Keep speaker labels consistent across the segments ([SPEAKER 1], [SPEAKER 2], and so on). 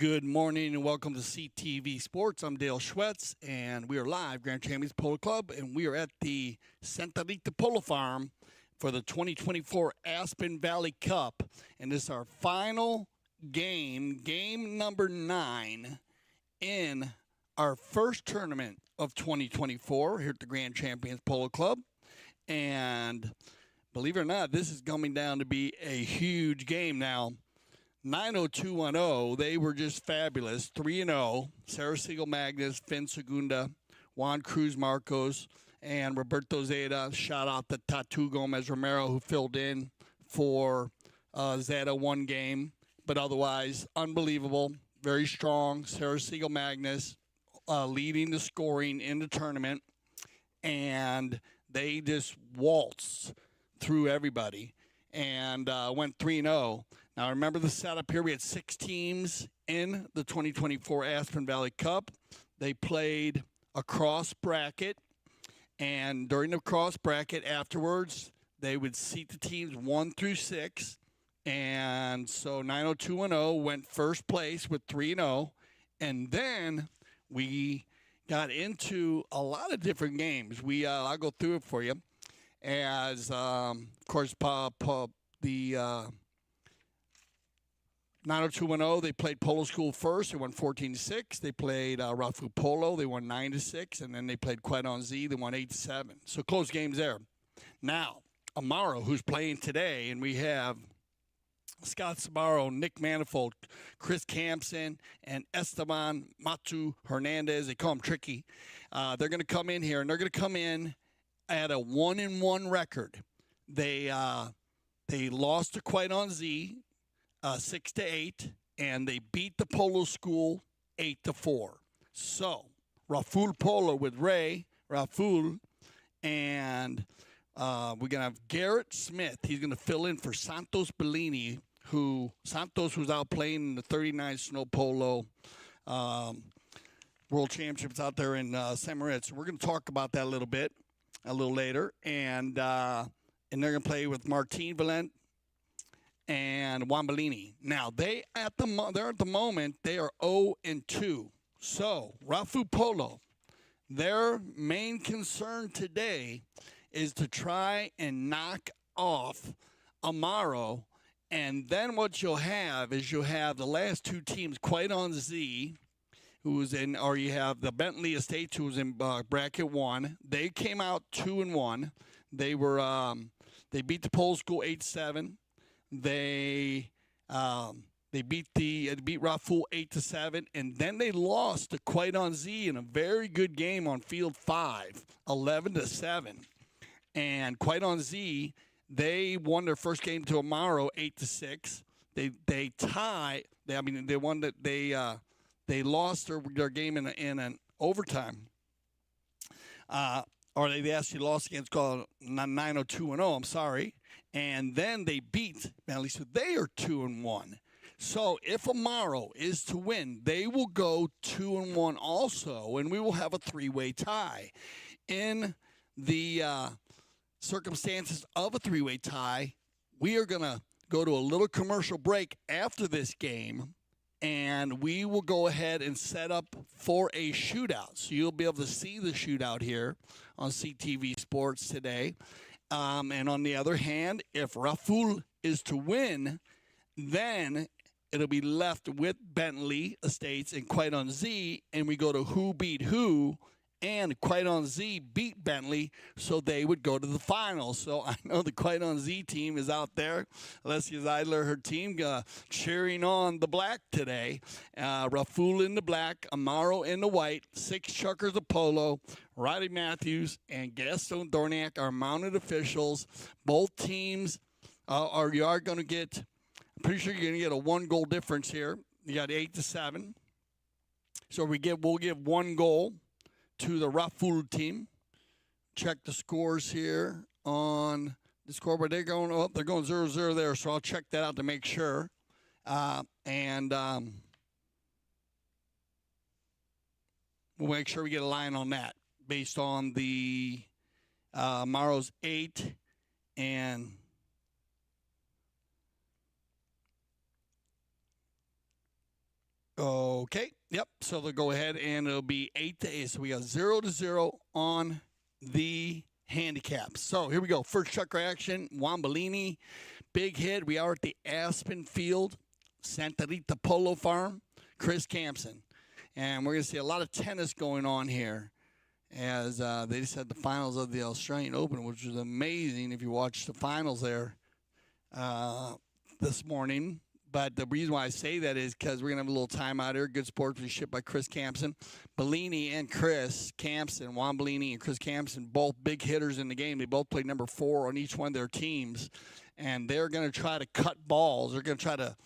[SPEAKER 1] Good morning and welcome to CTV Sports. I'm Dale Schwetz, and we are live, Grand Champions Polo Club, and we are at the Santa Rita Polo Farm for the 2024 Aspen Valley Cup. And this is our final game, game number 9 in our first tournament of 2024 here at the Grand Champions Polo Club. And believe it or not, this is coming down to be a huge game now. 90210, they were just fabulous. 3-0. Sarah Siegel Magnus, Finn Segunda, Juan Cruz Marcos, and Roberto Zeta. Shout out to Tatu Gomez Romero, who filled in for Zeta one game. But otherwise, unbelievable. Very strong. Sarah Siegel Magnus leading the scoring in the tournament. And they just waltzed through everybody and went 3-0. Now, remember the setup here. We had 6 teams in the 2024 Aspen Valley Cup. They played a cross bracket, and during the cross bracket afterwards, they would seat the teams 1 through 6. And so 90210 went first place with 3-0. And then we got into a lot of different games. I'll go through it for you. As, of course, the 90210, they played Polo School first. They won 14-6. They played Rafool Polo. They won 9-6. And then they played Quedon Z. They won 8-7. So close games there. Now, Amaro, who's playing today, and we have Scott Sabaro, Nick Manifold, Chris Campson, and Esteban Matu Hernandez. They call him Tricky. They're going to come in here, and they're going to come in at a 1-1 record. They lost to Quedon Z 6-8, and they beat the Polo School 8-4. So Rafool Polo with Ray Rafool, and we're gonna have Garrett Smith. He's gonna fill in for Santos Bellini, Santos was out playing in the 39 Snow Polo World Championships out there in San Moritz. We're gonna talk about that a little later, and they're gonna play with Martin Valent and Juan Bellini. Now they're at the moment they are 0-2. So Rafool Polo, their main concern today is to try and knock off Amaro And then what you'll have is you'll have the last two teams, Quite on Z, who's in, or you have the Bentley Estates, who was in bracket 1. They came out 2-1. They were they beat the Pole School 8-7. They beat Rafool 8-7, and then they lost to Quite on Z in a very good game on Field 5, 11-7. And Quite on Z, they won their first game to Amaro 8-6. They tie. They won that. They lost their game in an overtime. Or they actually lost against 902-0. I'm sorry. And then they beat Bentley, so they are 2-1. So if Amaro is to win, they will go 2-1 also, and we will have a three-way tie. In the circumstances of a three-way tie, we are going to go to a little commercial break after this game, and we will go ahead and set up for a shootout. So you'll be able to see the shootout here on CTV Sports today. And on the other hand, if Rafool is to win, then it'll be left with Bentley Estates and Quite on Z, and we go to who beat who, and Quite on Z beat Bentley, so they would go to the finals. So I know the Quite on Z team is out there. Alessia Zeidler, her team, cheering on the black today. Rafool in the black, Amaro in the white, 6 Chuckers of Polo, Roddy Matthews, and Gaston Dorniak are mounted officials. Both teams are going to get, I'm pretty sure you're going to get a 1-goal difference here. You got 8-7. So we'll give 1 goal to the Rafool team. Check the scores here on the scoreboard. They're going 0-0 there, so I'll check that out to make sure. We'll make sure we get a line on that based on the Maro's 8 and okay. Yep. So they'll go ahead and it'll be 8-8. So we got 0-0 on the handicaps. So here we go. First chucker action. Wambolini, big hit. We are at the Aspen Field, Santa Rita Polo Farm. Chris Campson. And we're going to see a lot of tennis going on here as they just had the finals of the Australian Open, which was amazing if you watched the finals there this morning. But the reason why I say that is because we're going to have a little timeout here. Good sportsmanship by Chris Campson. Bellini and Chris Campson, Juan Bellini and Chris Campson, both big hitters in the game. They both played number 4 on each one of their teams. And they're going to try to cut balls. They're going to try to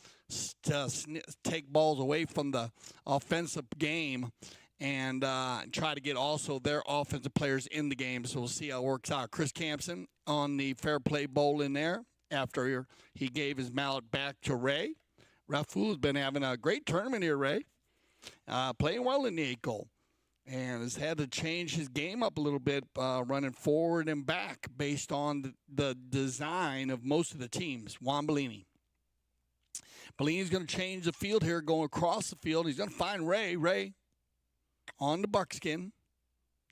[SPEAKER 1] take balls away from the offensive game and try to get also their offensive players in the game. So we'll see how it works out. Chris Campson on the fair play bowl in there after he gave his mallet back to Ray. Rafool has been having a great tournament here, Ray. Playing well in the 8 goal. And has had to change his game up a little bit, running forward and back based on the design of most of the teams. Juan Bellini. Bellini's going to change the field here, going across the field. He's going to find Ray. Ray on the buckskin.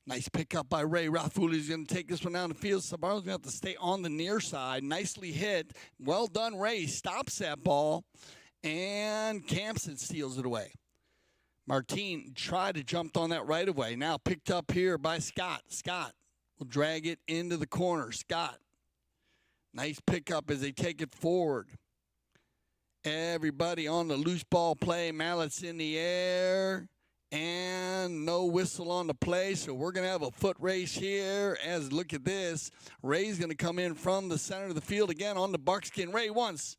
[SPEAKER 1] Nice pickup by Ray. Rafool is going to take this one down the field. Sabaro's going to have to stay on the near side. Nicely hit. Well done, Ray. Stops that ball. And Campson steals it away. Martin tried to jump on that right away. Now picked up here by Scott. Scott will drag it into the corner. Scott. Nice pickup as they take it forward. Everybody on the loose ball play. Mallets in the air. And no whistle on the play, so we're going to have a foot race here. As look at this. Ray's going to come in from the center of the field again on the buckskin. Ray once.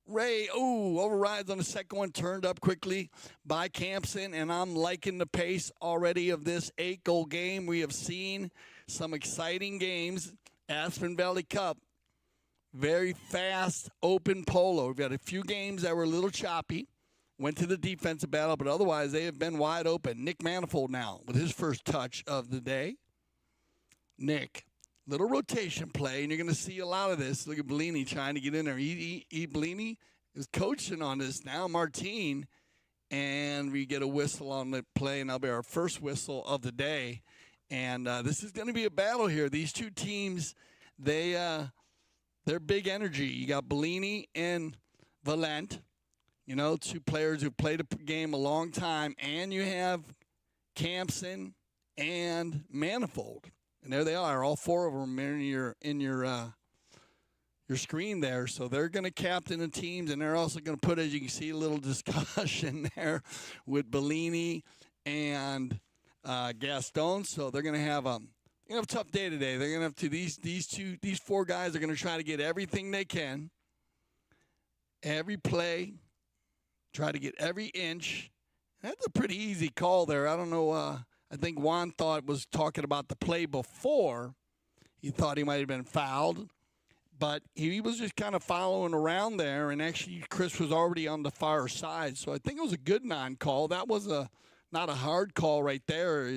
[SPEAKER 1] Ray, overrides on the second one, turned up quickly by Campson, and I'm liking the pace already of this 8-goal game. We have seen some exciting games. Aspen Valley Cup, very fast, open polo. We've got a few games that were a little choppy. Went to the defensive battle, but otherwise they have been wide open. Nick Manifold now with his first touch of the day. Nick, little rotation play, and you're going to see a lot of this. Look at Bellini trying to get in there. Bellini is coaching on this now. Martin, and we get a whistle on the play, and that'll be our first whistle of the day. And this is going to be a battle here. These two teams, they they're big energy. You got Bellini and Valent, you know, two players who've played the game a long time, and you have Campson and Manifold, and there they are. All four of them are in your screen there. So they're going to captain the teams, and they're also going to put, as you can see, a little discussion there with Bellini and Gaston. So they're going to have a tough day today. They're going to have to these four guys are going to try to get everything they can, every play, try to get every inch. That's a pretty easy call there. I don't know. I think Juan was talking about the play before. He thought he might have been fouled, but he was just kind of following around there, and actually Chris was already on the far side. So I think it was a good non-call. That was not a hard call right there.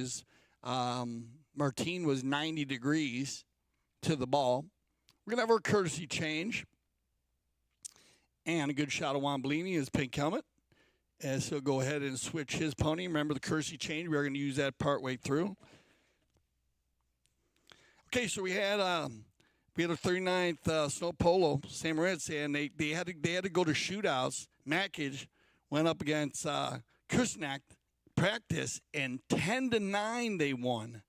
[SPEAKER 1] Martin was 90 degrees to the ball. We're going to have our courtesy change. And a good shot of Juan Bellini, his pink helmet. And so go ahead and switch his pony. Remember the courtesy change. We are going to use that partway through. Okay, so we had a 39th Snow Polo, St. Moritz, and they had to go to shootouts. Mackage went up against Kusnak practice, and 10-9 they won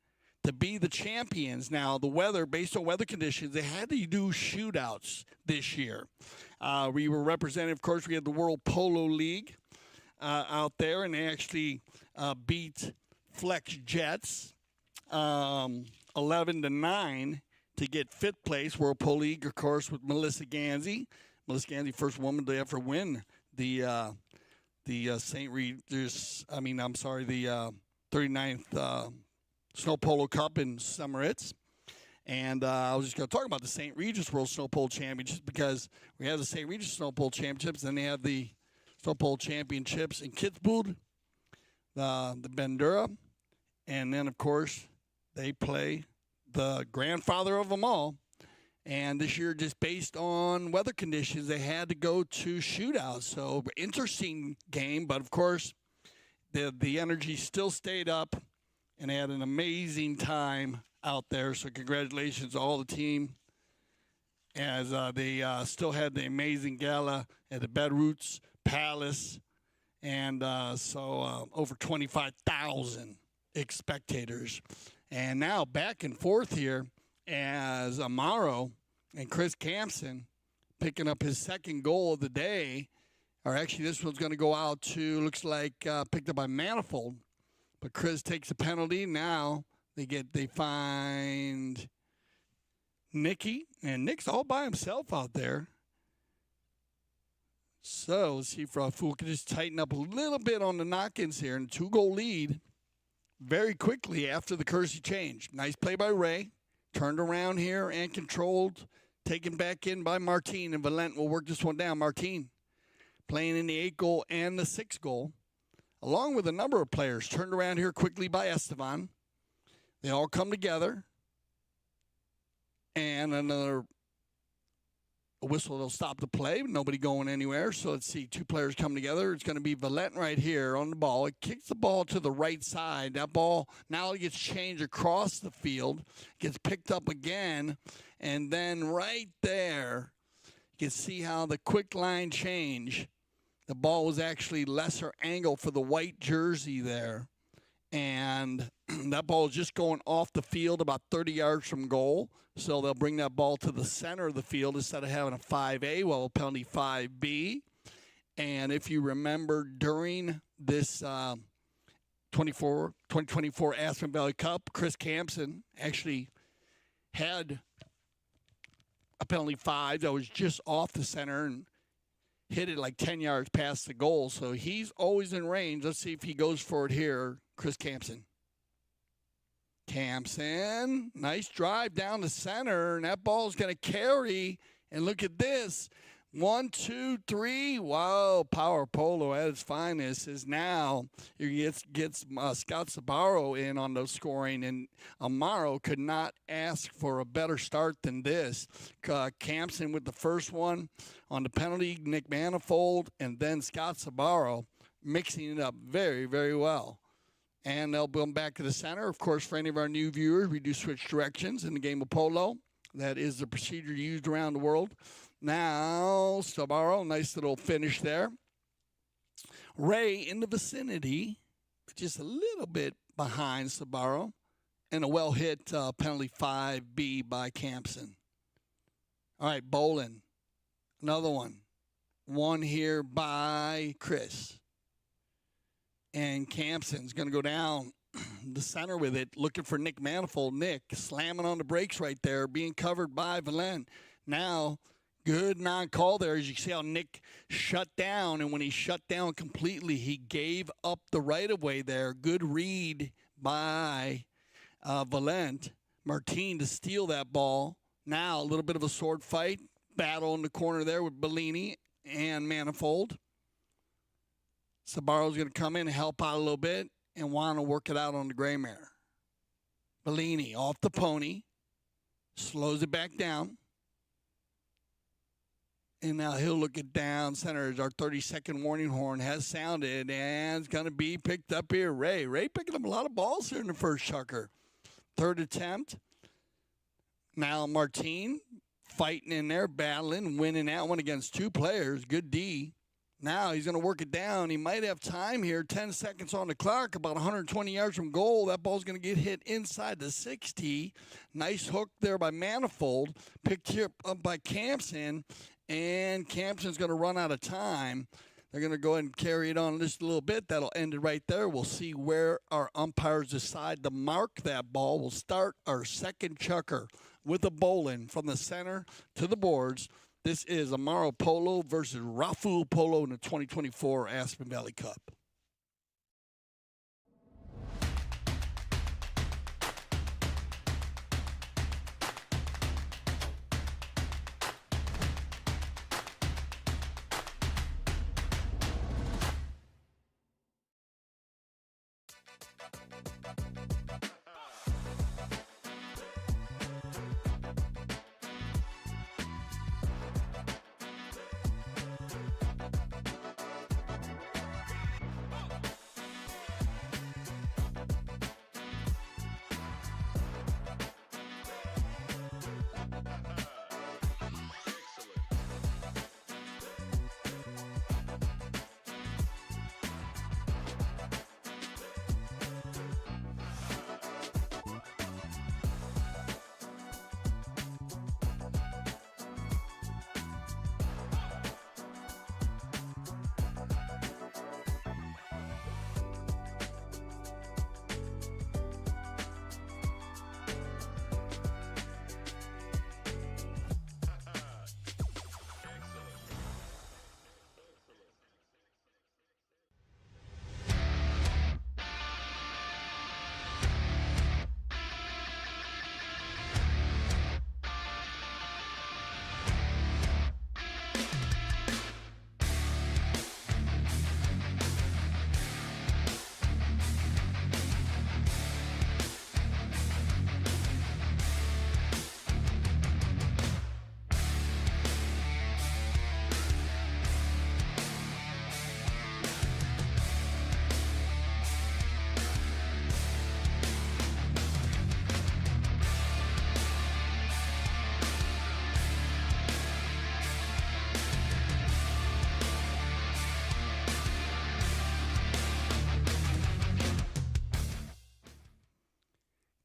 [SPEAKER 1] to be the champions. Now, the weather, based on weather conditions, they had to do shootouts this year. We were represented, of course, we had the World Polo League out there, and they actually beat Flex Jets 11-9 to get fifth place. World Polo League, of course, with Melissa Ganzi. Melissa Ganzi, first woman to ever win the St. Regis. The 39th Snow Polo Cup in St. Moritz. And I was just going to talk about the St. Regis World Snow Polo Championships, because we have the St. Regis Snow Polo Championships, and they have the Snow Polo Championships in Kitzbühel, the Bandura, and then, of course, they play the grandfather of them all. And this year, just based on weather conditions, they had to go to shootouts. So, interesting game, but, of course, the energy still stayed up, and they had an amazing time out there. So congratulations to all the team, as they still had the amazing gala at the Bedroots Palace, and over 25,000 spectators. And now back and forth here as Amaro and Chris Campson picking up his second goal of the day. Or actually, this one's going to go out to, looks like, picked up by Manifold. But Chris takes a penalty. Now they find Nicky, and Nick's all by himself out there. So let's see if Rafool can just tighten up a little bit on the knock-ins here, and 2-goal lead very quickly after the courtesy change. Nice play by Ray. Turned around here and controlled. Taken back in by Martin, and Valent will work this one down. Martin playing in the 8-goal and the 6-goal, along with a number of players. Turned around here quickly by Esteban. They all come together. And another whistle, they'll stop the play. Nobody going anywhere. So let's see, two players come together. It's going to be Valent right here on the ball. It kicks the ball to the right side. That ball now gets changed across the field, gets picked up again, and then right there, you can see how the quick line change. The ball was actually lesser angle for the white jersey there. And that ball is just going off the field about 30 yards from goal. So they'll bring that ball to the center of the field instead of having a 5A, well, penalty 5B. And if you remember, during this 2024 Aspen Valley Cup, Chris Campson actually had a penalty 5 that was just off the center and hit it like 10 yards past the goal. So he's always in range. Let's see if he goes for it here. Chris Campson. Campson, nice drive down the center, and that ball's going to carry. And look at this. 1, 2, 3. Wow, Power Polo at its finest is now. He gets Scott Sabaro in on the scoring, and Amaro could not ask for a better start than this. Campson with the first one on the penalty, Nick Manifold, and then Scott Sabaro mixing it up very, very well. And they'll come back to the center. Of course, for any of our new viewers, we do switch directions in the game of polo. That is the procedure used around the world. Now, Sabaro, nice little finish there. Ray in the vicinity, just a little bit behind Sabaro. And a well-hit penalty 5B by Campson. All right, Bolin. Another one. One here by Chris. And Campson's going to go down the center with it, looking for Nick Manifold. Nick slamming on the brakes right there, being covered by Valen. Now, good non-call there. As you see how Nick shut down, and when he shut down completely, he gave up the right-of-way there. Good read by Valent Martin to steal that ball. Now, a little bit of a sword fight. Battle in the corner there with Bellini and Manifold. Sabaro's going to come in and help out a little bit and want to work it out on the gray mare. Bellini off the pony. Slows it back down. And now he'll look it down center as our 30-second warning horn has sounded and it's going to be picked up here. Ray picking up a lot of balls here in the first chucker. Third attempt. Now Martin fighting in there, battling, winning that one against two players. Good D. Now he's going to work it down. He might have time here. 10 seconds on the clock, about 120 yards from goal. That ball's going to get hit inside the 60. Nice hook there by Manifold. Picked here up by Campson. And Campson's going to run out of time. They're going to go ahead and carry it on just a little bit. That'll end it right there. We'll see where our umpires decide to mark that ball. We'll start our second chucker with a bowling from the center to the boards. This is Amaro Polo versus Rafool Polo in the 2024 Aspen Valley Cup.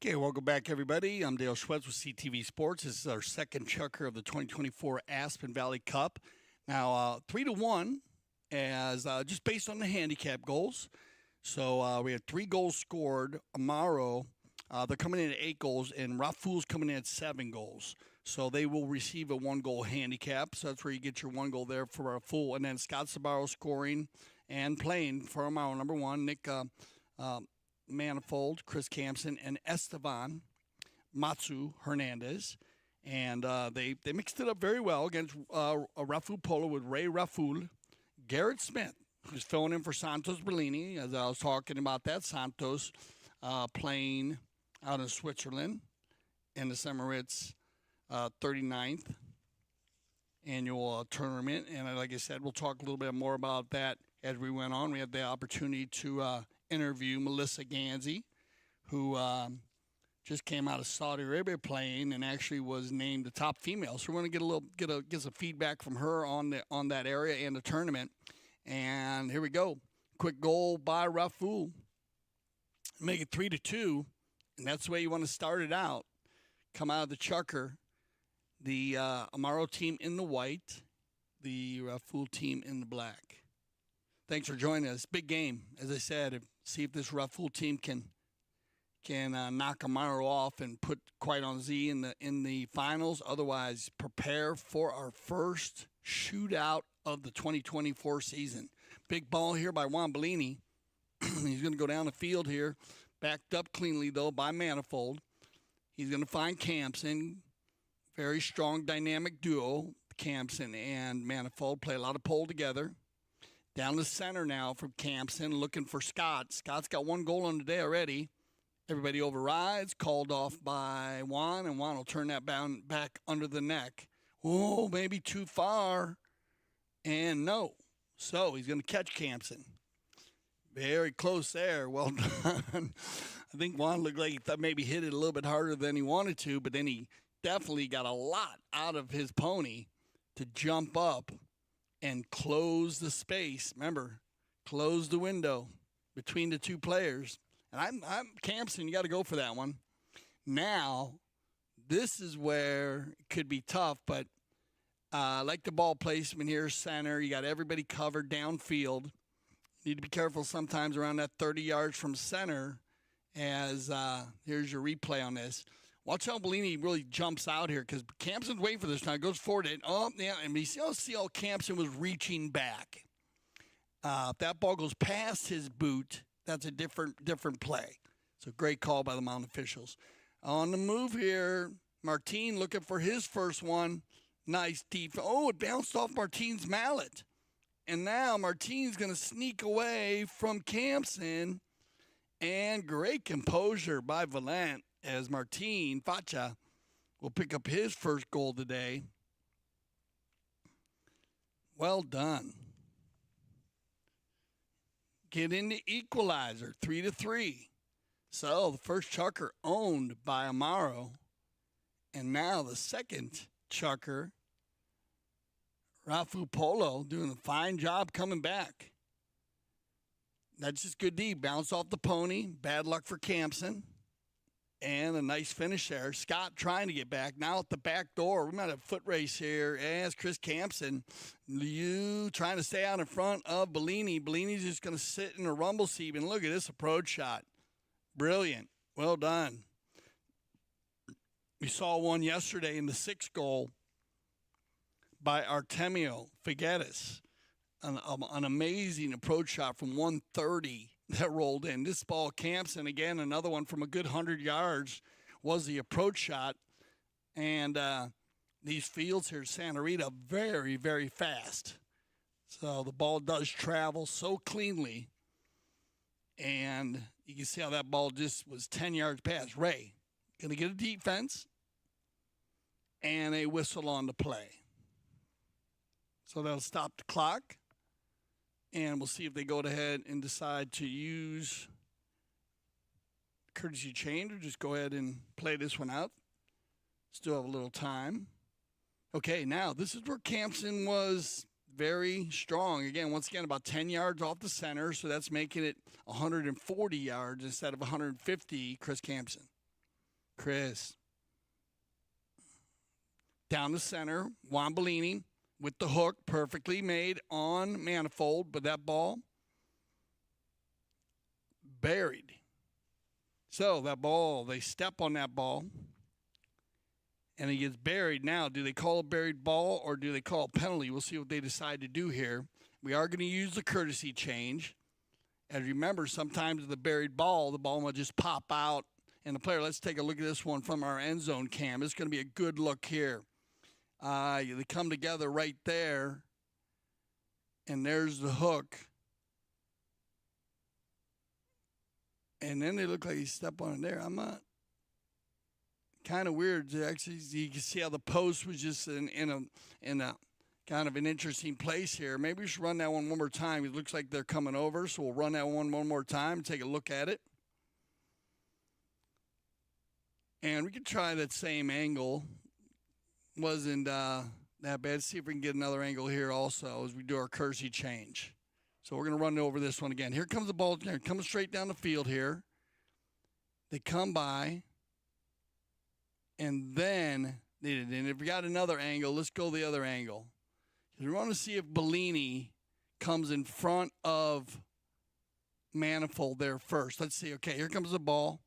[SPEAKER 1] Okay, welcome back, everybody. I'm Dale Schwetz with CTV Sports. This is our second chucker of the 2024 Aspen Valley Cup. Now, 3-1 as just based on the handicap goals. So we had 3 goals scored. Amaro, they're coming in at 8 goals, and Rafool's coming in at 7 goals. So they will receive a 1-goal handicap. So that's where you get your 1 goal there for Rafool. And then Scott Sabaro scoring and playing for Amaro, number 1. Nick Manifold, Chris Campson, and Esteban Matsu Hernandez. And they mixed it up very well against Rafool Polo with Ray Rafool. Garrett Smith, who's filling in for Santos Bellini, as I was talking about that. Santos playing out in Switzerland in the Semmeritz 39th annual tournament. And like I said, we'll talk a little bit more about that as we went on. We had the opportunity to interview Melissa Ganzi, who just came out of Saudi Arabia playing and actually was named the top female. So we're going to get some feedback from her on that area and the tournament. And here we go. Quick goal by Rafool. Make it 3-2, and that's the way you want to start it out. Come out of the chucker. The Amaro team in the white, the Rafool team in the black. Thanks for joining us. Big game, as I said. See if this Rafool team can knock Amaro off and put Quiet on Z in the finals. Otherwise, prepare for our first shootout of the 2024 season. Big ball here by Juan Bellini. He's going to go down the field here, backed up cleanly, though, by Manifold. He's going to find Campson. Very strong, dynamic duo, Campson and Manifold. Play a lot of pole together. Down the center now from Campson, looking for Scott. Scott's got one goal on the day already. Everybody overrides, called off by Juan, and Juan will turn that back under the neck. Oh, maybe too far. And no. So he's going to catch Campson. Very close there. Well done. I think Juan looked like he thought maybe hit it a little bit harder than he wanted to, but then he definitely got a lot out of his pony to jump up and close the space. Remember, close the window between the two players. And I'm Campson, you got to go for that one. Now, this is where it could be tough, but like the ball placement here, center, you got everybody covered downfield. Need to be careful sometimes around that 30 yards from center as here's your replay on this. Watch how Bellini really jumps out here because Campson's waiting for this now. Goes forward. And, and you see how Campson was reaching back. If that ball goes past his boot, that's a different play. So great call by the mound officials. On the move here, Martin looking for his first one. Nice deep. Oh, it bounced off Martin's mallet. And now Martin's going to sneak away from Campson. And great composure by Valent as Martin Facha will pick up his first goal today. Well done. Get in the equalizer, 3-3. So the first chucker owned by Amaro. And now the second chucker, Rafool Polo, doing a fine job coming back. That's just good D. Bounce off the pony. Bad luck for Campson. And a nice finish there. Scott trying to get back. Now at the back door. We might have a foot race here as Chris Campson. You trying to stay out in front of Bellini. Bellini's just going to sit in a rumble seat. And look at this approach shot. Brilliant. Well done. We saw one yesterday in the sixth goal by Artemio Figueres. An amazing approach shot from 130 that rolled in. This ball, Campson, again, another one from a good 100 yards was the approach shot. And these fields here, Santa Rita, very, very fast. So the ball does travel so cleanly. And you can see how that ball just was 10 yards past. Ray going to get a defense and a whistle on the play. So that'll stop the clock. And we'll see if they go ahead and decide to use courtesy change or just go ahead and play this one out. Still have a little time. Okay, now this is where Campson was very strong. Again, once again, about 10 yards off the center, so that's making it 140 yards instead of 150, Chris Campson. Chris. Down the center, Juan Bellini with the hook, perfectly made on Manifold, but that ball buried. So that ball, they step on that ball, and it gets buried. Now, do they call a buried ball or do they call a penalty? We'll see what they decide to do here. We are going to use the courtesy change. As remember, sometimes the buried ball, the ball will just pop out, and the player, let's take a look at this one from our end zone cam. It's going to be a good look here. They come together right there, and there's the hook. And then they look like he stepped on it there. I'm not kind of weird. Actually, you can see how the post was just in a kind of an interesting place here. Maybe we should run that one more time. It looks like they're coming over, so we'll run that one more time and take a look at it. And we could try that same angle. Wasn't that bad. See if we can get another angle here also as we do our courtesy change. So we're going to run over this one again. Here comes the ball. Coming straight down the field here. They come by. And then, and if we got another angle, let's go the other angle. We want to see if Bellini comes in front of Manifold there first. Let's see. Okay, here comes the ball.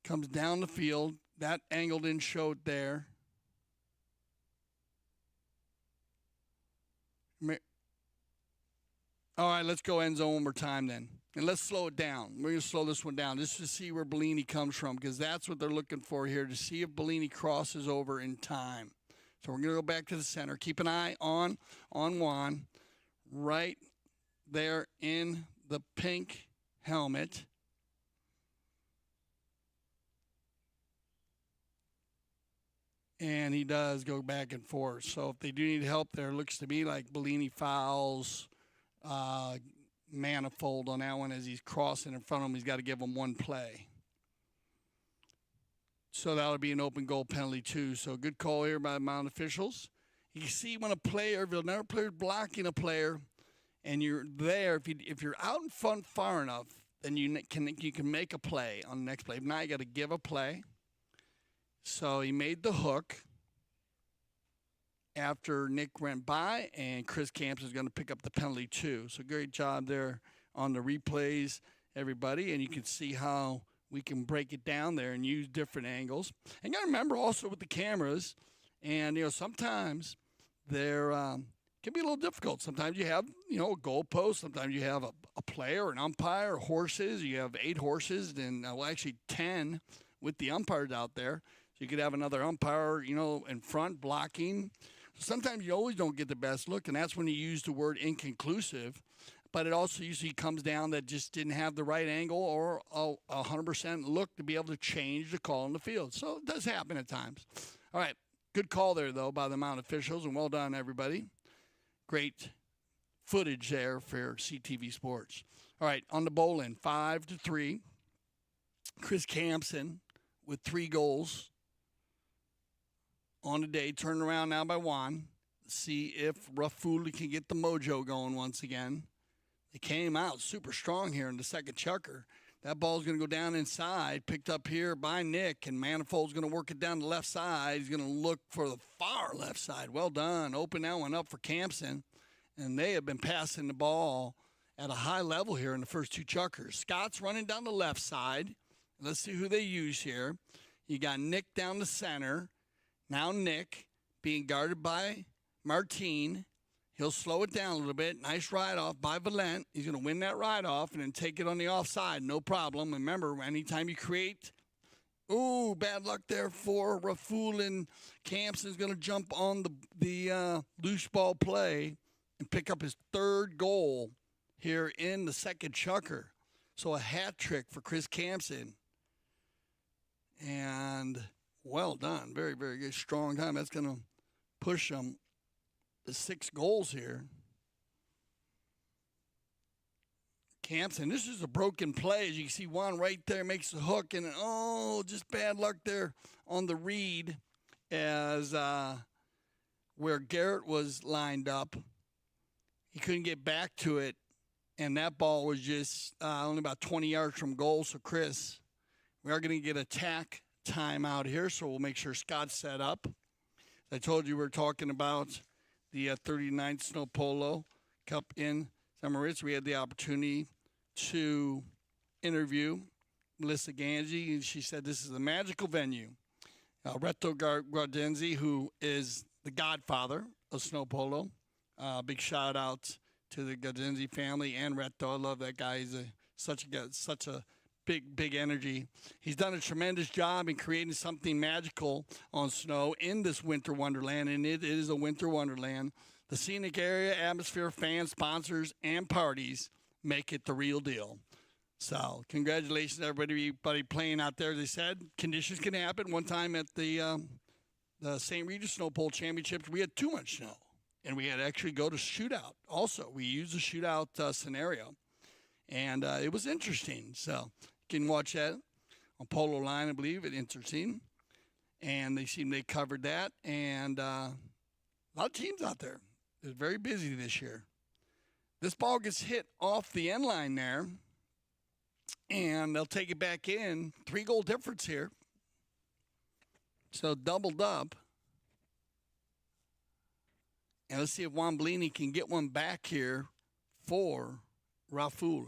[SPEAKER 1] Comes down the field. That angle didn't show it there. All right, let's go end zone one more time then. And let's slow it down. We're going to slow this one down just to see where Bellini comes from, because that's what they're looking for here, to see if Bellini crosses over in time. So we're going to go back to the center. Keep an eye on Juan right there in the pink helmet. And he does go back and forth. So if they do need help there, it looks to me like Bellini fouls Manifold on that one as he's crossing in front of him. He's got to give him one play. So that'll be an open goal penalty too. So good call here by the mound officials. You can see when a player, if another player is blocking a player, and you're there, if you're out in front far enough, then you can make a play on the next play. If not, you got to give a play. So he made the hook after Nick went by, and Chris Camps is going to pick up the penalty too. So great job there on the replays, everybody. And you can see how we can break it down there and use different angles. And you got to remember also with the cameras, and sometimes they're can be a little difficult. Sometimes you have a goalpost. Sometimes you have a player, an umpire, horses. You have 8 horses, and actually 10 with the umpires out there. So you could have another umpire, in front blocking. Sometimes you always don't get the best look, and that's when you use the word inconclusive. But it also usually comes down that just didn't have the right angle or a 100% look to be able to change the call in the field. So it does happen at times. All right, good call there, though, by the mound officials, and well done, everybody. Great footage there for CTV Sports. All right, on the bowl-in, 5-3. Chris Campson with 3 goals on the day. Turned around now by Juan. See if Rafool can get the mojo going once again. They came out super strong here in the second chukker. That ball's going to go down inside, picked up here by Nick, and Manifold's going to work it down the left side. He's going to look for the far left side. Well done. Open that one up for Campson, and they have been passing the ball at a high level here in the first 2 chukkers. Scott's running down the left side. Let's see who they use here. You got Nick down the center. Now Nick being guarded by Martine. He'll slow it down a little bit. Nice ride-off by Valent. He's going to win that ride-off and then take it on the offside. No problem. Remember, anytime you create, bad luck there for Rafool, and Campson's going to jump on the loose ball play and pick up his 3rd goal here in the second chukker. So a hat trick for Chris Campson. And well done. Very, very good. Strong time. That's going to push them to 6 goals here. Campson, this is a broken play. As you can see, Juan right there makes the hook, and just bad luck there on the read as where Garrett was lined up. He couldn't get back to it, and that ball was just only about 20 yards from goal. So, Chris, we are going to get attack time out here, so we'll make sure Scott's set up. As I told you, we're talking about the 39th Snow Polo Cup in St. Moritz. We had the opportunity to interview Melissa Ganji, and she said this is a magical venue. Reto Gardenzi, who is the godfather of Snow Polo. Big shout out to the Gardenzi family and Reto. I love that guy. He's such a big energy. He's done a tremendous job in creating something magical on snow in this winter wonderland, and it is a winter wonderland. The scenic area, atmosphere, fans, sponsors, and parties make it the real deal. So congratulations to everybody playing out there. As I said, conditions can happen. One time at the St. Regis Snow Pole Championships, we had too much snow, and we had to actually go to shootout. Also, we used a shootout scenario, and it was interesting. So you can watch that on Polo line, I believe, at Intercine. And they covered that. And a lot of teams out there. It's very busy this year. This ball gets hit off the end line there. And they'll take it back in. 3-goal difference here. So doubled up. And let's see if Juan Bellini can get one back here for Rafool.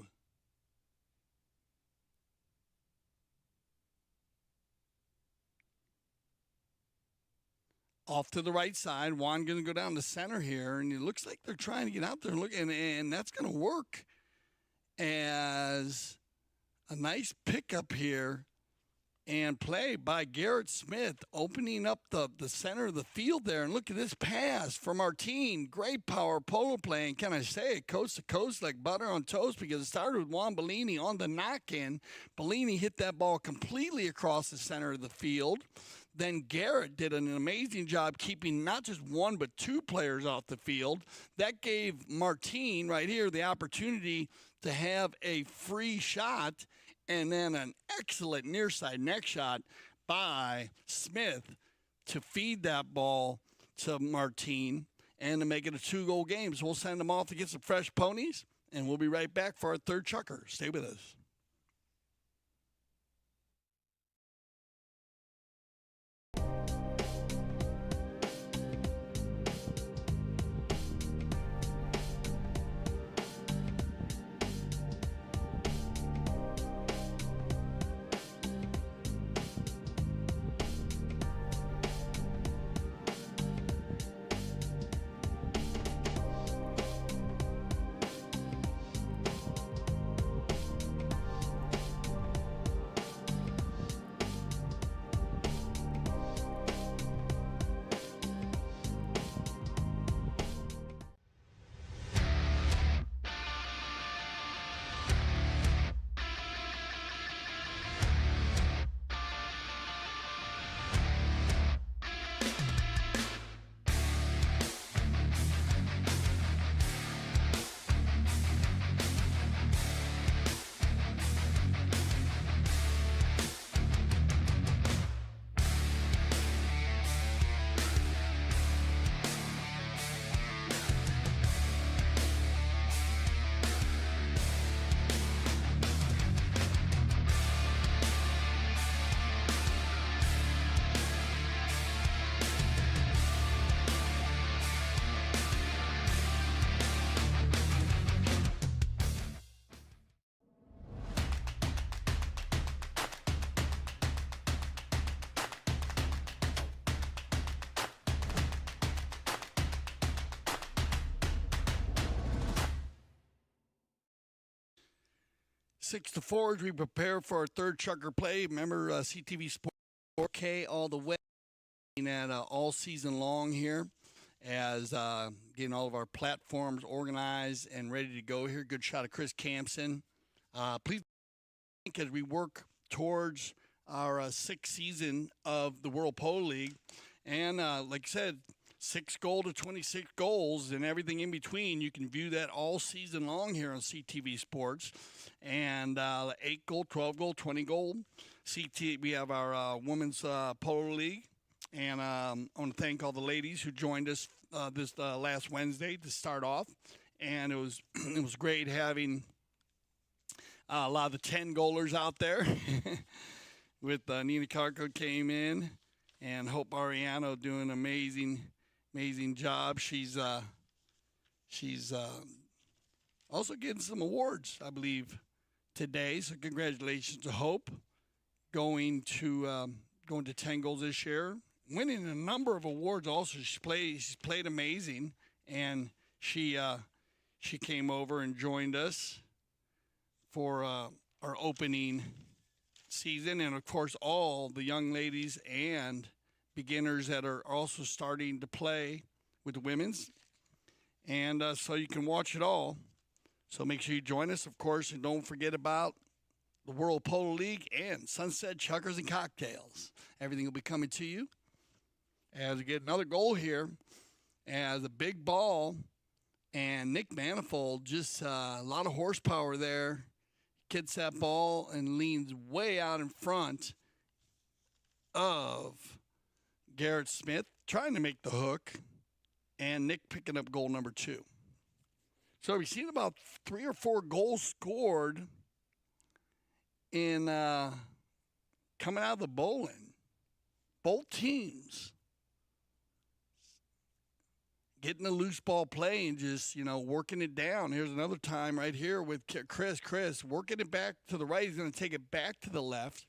[SPEAKER 1] Off to the right side. Juan going to go down the center here. And it looks like they're trying to get out there and look. And that's going to work as a nice pickup here. And play by Garrett Smith, opening up the center of the field there. And look at this pass from Martin. Great power polo play. And can I say it, coast to coast like butter on toast, because it started with Juan Bellini on the knock-in. Bellini hit that ball completely across the center of the field. Then Garrett did an amazing job keeping not just one but two players off the field. That gave Martin right here the opportunity to have a free shot. And then an excellent near side neck shot by Smith to feed that ball to Martin and to make it a 2-goal game. So we'll send them off to get some fresh ponies, and we'll be right back for our third chucker. Stay with us. 6-4 as we prepare for our third chucker play. Remember, CTV Sport 4K all the way at all season long here, as getting all of our platforms organized and ready to go here. Good shot of Chris Campson. Please think as we work towards our sixth season of the World Polo League. And like I said, 6 goal to 26 goals and everything in between. You can view that all season long here on CTV Sports. And 8 goal, 12 goal, 20 goal. We have our Women's Polo League. And I want to thank all the ladies who joined us this last Wednesday to start off. And it was great having a lot of the 10-goalers out there. With Nina Carco came in, and Hope Ariano doing an amazing job. She's also getting some awards, I believe, today. So congratulations to Hope going to 10 goals this year, winning a number of awards. Also, she's played amazing, and she came over and joined us for our opening season, and of course all the young ladies and beginners that are also starting to play with the women's, and so you can watch it all. So make sure you join us, of course, and don't forget about the World Polo League and Sunset Chuckers and Cocktails. Everything will be coming to you as we get another goal here, as a big ball, and Nick Manifold, just a lot of horsepower there, gets that ball and leans way out in front of Garrett Smith, trying to make the hook, and Nick picking up goal number 2. So we've seen about 3 or 4 goals scored in coming out of the bowling. Both teams getting the loose ball play and just, working it down. Here's another time right here with Chris. Chris working it back to the right. He's going to take it back to the left.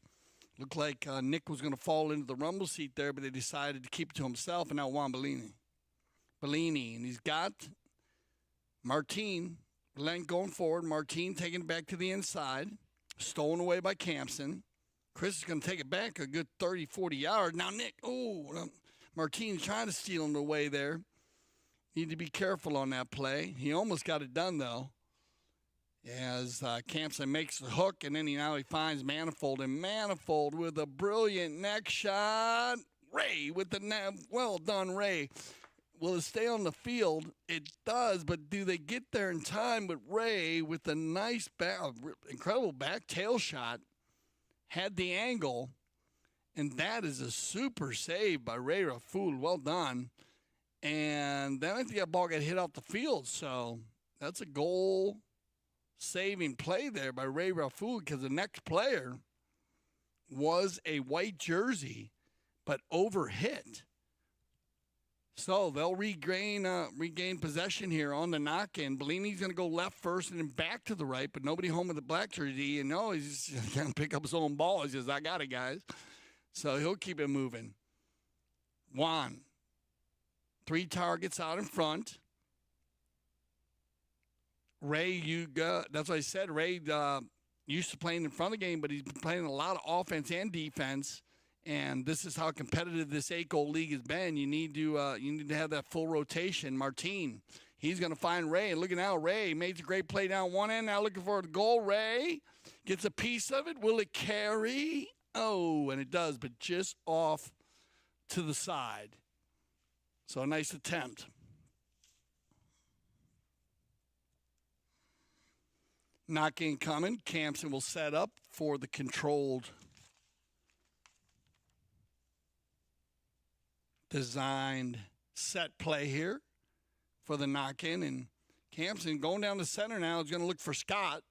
[SPEAKER 1] Looked like Nick was going to fall into the rumble seat there, but they decided to keep it to himself, and now Juan Bellini. And he's got Martin going forward. Martin taking it back to the inside. Stolen away by Campson. Chris is going to take it back a good 30, 40 yards. Now Nick, Martin's trying to steal him away there. Need to be careful on that play. He almost got it done, though, as Campson makes the hook, and then he finds Manifold, and Manifold with a brilliant neck shot. Ray with the net. Well done, Ray. Will it stay on the field? It does, but do they get there in time? But Ray with a nice incredible back tail shot had the angle, and that is a super save by Ray Rafool. Well done. And then I think that ball got hit off the field, so that's a goal-saving play there by Ray Rafool, because the next player was a white jersey, but overhit. So they'll regain possession here on the knock-in. Bellini's going to go left first and then back to the right, but nobody home with the black jersey. And he's just going to pick up his own ball. He says, I got it, guys. So he'll keep it moving. Juan. 3 targets out in front. Ray, that's what I said. Ray used to playing in front of the game, but he's been playing a lot of offense and defense. And this is how competitive this 8-goal league has been. You need to have that full rotation. Martin, he's going to find Ray. And look at now, Ray made a great play down one end. Now looking for the goal. Ray gets a piece of it. Will it carry? Oh, and it does, but just off to the side. So a nice attempt. Knock-in coming. Campson will set up for the controlled designed set play here for the knock-in. And Campson going down the center now is going to look for Scott.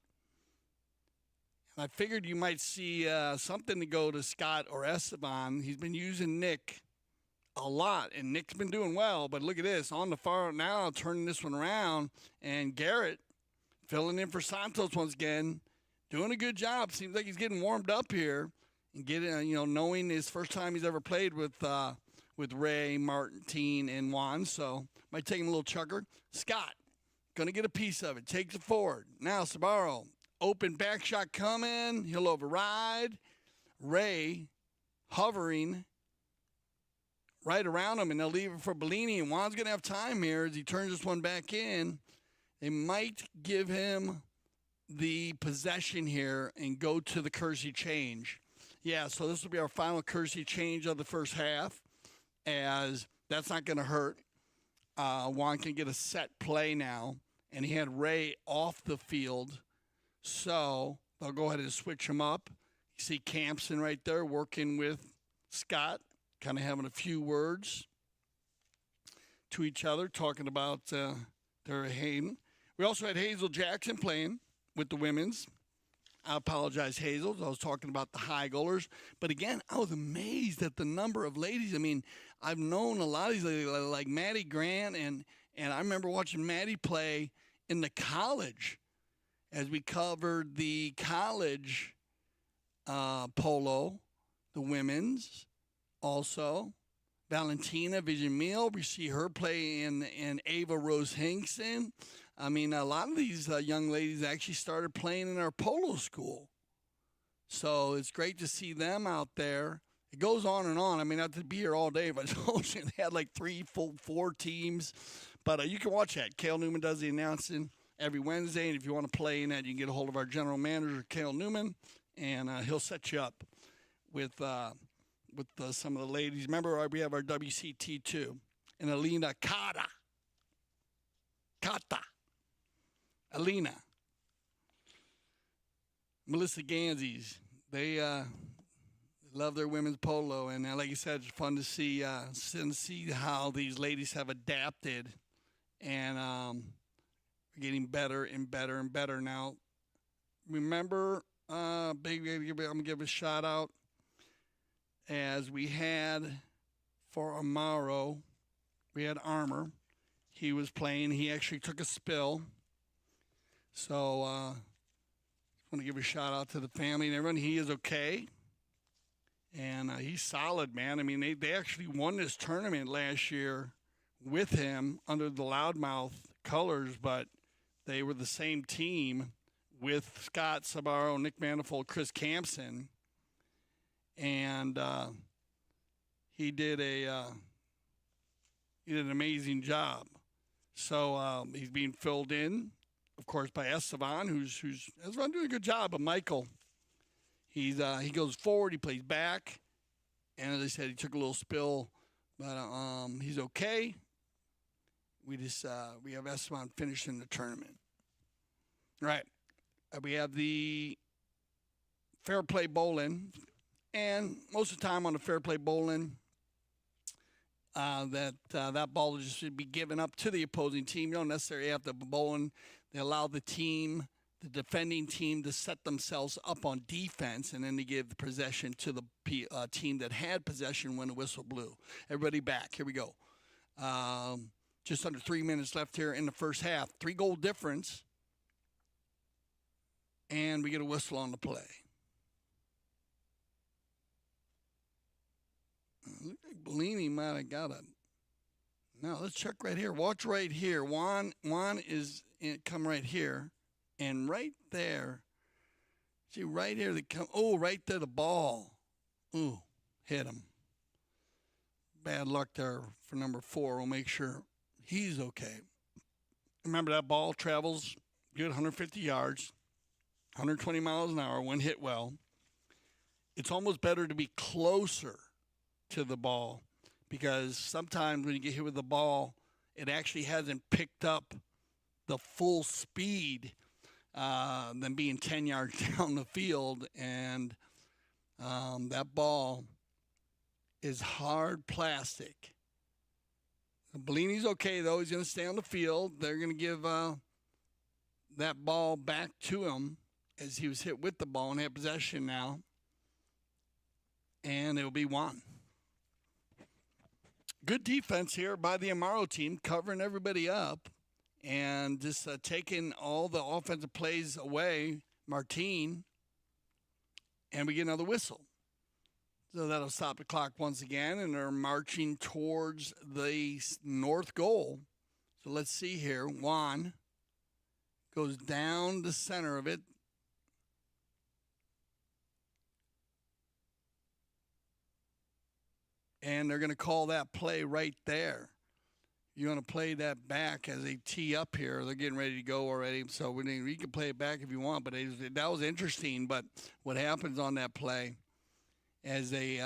[SPEAKER 1] And I figured you might see something to go to Scott or Esteban. He's been using Nick a lot, and Nick's been doing well, but look at this. On the far now, turning this one around, and Garrett filling in for Santos once again, doing a good job. Seems like he's getting warmed up here and getting, knowing his first time he's ever played with Ray, Martin, and Juan, so might take him a little chucker. Scott, going to get a piece of it, takes it forward. Now Sabaro, open back shot coming, he'll override. Ray hovering right around him, and they'll leave it for Bellini. And Juan's going to have time here as he turns this one back in. They might give him the possession here and go to the Kersey change. Yeah, so this will be our final Kersey change of the first half, as that's not going to hurt. Juan can get a set play now, and he had Ray off the field. So they'll go ahead and switch him up. You see Campson right there working with Scott, kind of having a few words to each other, talking about their Hayden. We also had Hazel Jackson playing with the women's. I apologize, Hazel. I was talking about the high goalers. But again, I was amazed at the number of ladies. I mean, I've known a lot of these ladies, like Maddie Grant, and I remember watching Maddie play in the college as we covered the college polo, the women's. Also, Valentina Villamil, we see her play in Ava Rose Hinkson. I mean, a lot of these young ladies actually started playing in our polo school. So it's great to see them out there. It goes on and on. I mean, not to be here all day, but they had like 4 teams. But you can watch that. Cale Newman does the announcing every Wednesday. And if you want to play in that, you can get a hold of our general manager, Cale Newman, and he'll set you up with some of the ladies. Remember, we have our WCT2 and Alina Kata. Alina. Melissa Ganses. They love their women's polo, and like you said, it's fun to see how these ladies have adapted, and getting better and better and better. Now, remember, I'm gonna give a shout out as we had for Amaro. We had Armor. He was playing. He actually took a spill. So I want to give a shout out to the family and everyone. He is okay. And he's solid, man. I mean, they actually won this tournament last year with him under the Loudmouth colors, but they were the same team with Scott Sabaro, Nick Manifold, Chris Campson. And he did an amazing job. So he's being filled in, of course, by Esteban, who's Esteban doing a good job. But Michael, he goes forward, he plays back, and as I said, he took a little spill, but he's okay. We have Esteban finishing the tournament. All right, we have the Fair Play Bowling, and most of the time on the Fair Play Bowling, that ball just should be given up to the opposing team. You don't necessarily have to bowling. They allow the defending team, to set themselves up on defense, and then they give the possession to the team that had possession when the whistle blew. Everybody back. Here we go. Just under 3 minutes left here in the first half. 3-goal difference, and we get a whistle on the play. Look like Bellini might have got a. Now let's check right here. Watch right here. Juan is come right here, and right there. See right here they come. Oh, right there the ball. Ooh, hit him. Bad luck there for number 4. We'll make sure he's okay. Remember that ball travels good 150 yards, 120 miles an hour when hit well. It's almost better to be closer to the ball, because sometimes when you get hit with the ball, it actually hasn't picked up the full speed than being 10 yards down the field, and that ball is hard plastic. Bellini's okay, though. He's going to stay on the field. They're going to give that ball back to him as he was hit with the ball and had possession now, and it'll be one. Good defense here by the Amaro team, covering everybody up and just taking all the offensive plays away, Martin, and we get another whistle. So that'll stop the clock once again, and they're marching towards the north goal. So let's see here. Juan goes down the center of it. And they're going to call that play right there. You're going to play that back as they tee up here. They're getting ready to go already. So you can play it back if you want. But that was interesting. But what happens on that play as they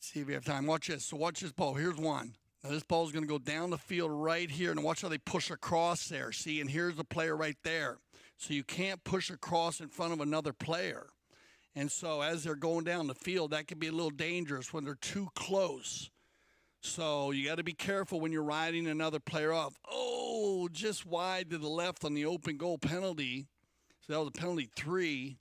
[SPEAKER 1] see if we have time. Watch this. So watch this ball. Here's one. Now this ball is going to go down the field right here. And watch how they push across there. See, and here's the player right there. So you can't push across in front of another player. And so as they're going down the field, that can be a little dangerous when they're too close. So you got to be careful when you're riding another player off. Oh, just wide to the left on the open goal penalty. So that was a penalty 3.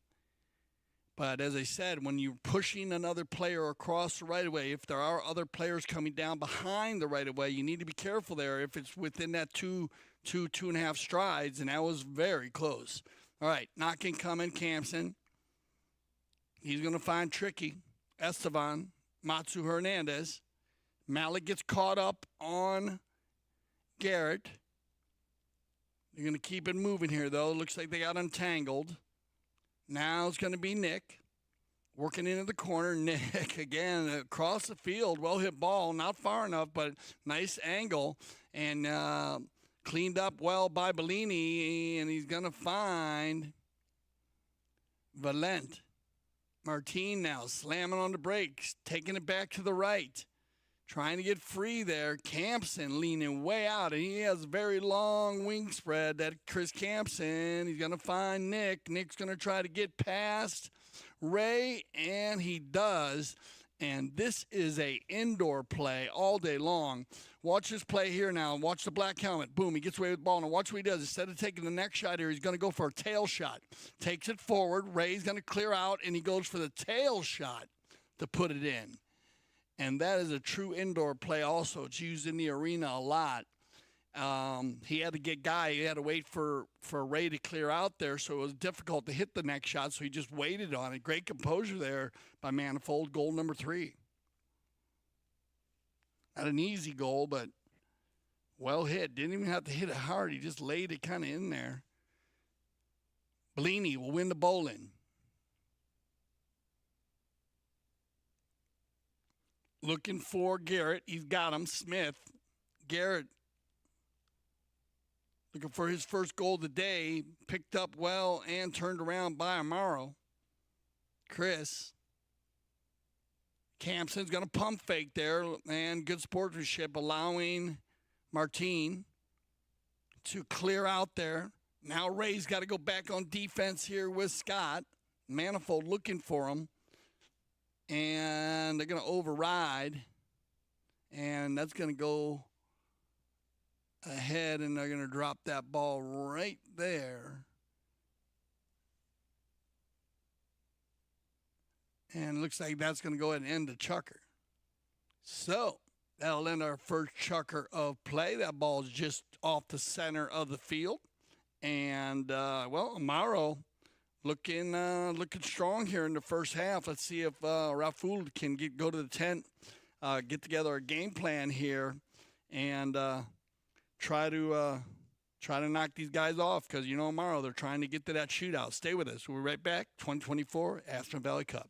[SPEAKER 1] But as I said, when you're pushing another player across the right-of-way, if there are other players coming down behind the right-of-way, you need to be careful there if it's within that two and a half strides, and that was very close. All right, knocking coming, Campson. He's going to find Tricky, Esteban, Matsu Hernandez. Malik gets caught up on Garrett. They're going to keep it moving here, though. Looks like they got untangled. Now it's going to be Nick working into the corner. Nick, again, across the field. Well-hit ball. Not far enough, but nice angle. And cleaned up well by Bellini. And he's going to find Valent. Martin now slamming on the brakes, taking it back to the right. trying to get free there. Campson leaning way out, and he has a very long wing spread. That Chris Campson, he's going to find Nick. Nick's going to try to get past Ray, and he does. And this is a indoor play all day long. Watch this play here now. Watch the black helmet. Boom, he gets away with the ball. Now watch what he does. Instead of taking the next shot here, he's going to go for a tail shot. Takes it forward. Ray's going to clear out, and he goes for the tail shot to put it in. And that is a true indoor play also. It's used in the arena a lot. He had to get Guy. He had to wait for Ray to clear out there, so it was difficult to hit the next shot, so he just waited on it. Great composure there by Manifold. Goal number 3. Not an easy goal, but well hit. Didn't even have to hit it hard. He just laid it kind of in there. Bellini will win the bowling. Looking for Garrett. He's got him. Smith. Garrett looking for his first goal of the day. Picked up well and turned around by Amaro. Chris. Campson's going to pump fake there, and good sportsmanship allowing Martin to clear out there. Now Ray's got to go back on defense here with Scott. Manifold looking for him. And they're going to override. And that's going to go ahead, and they're going to drop that ball right there. And it looks like that's going to go ahead and end the chucker. So that'll end our first chucker of play. That ball is just off the center of the field. And, well, Amaro looking strong here in the first half. Let's see if Rafool can go to the tent, get together a game plan here, and try to knock these guys off, because, you know, Amaro, they're trying to get to that shootout. Stay with us. We'll be right back. 2024 Aspen Valley Cup.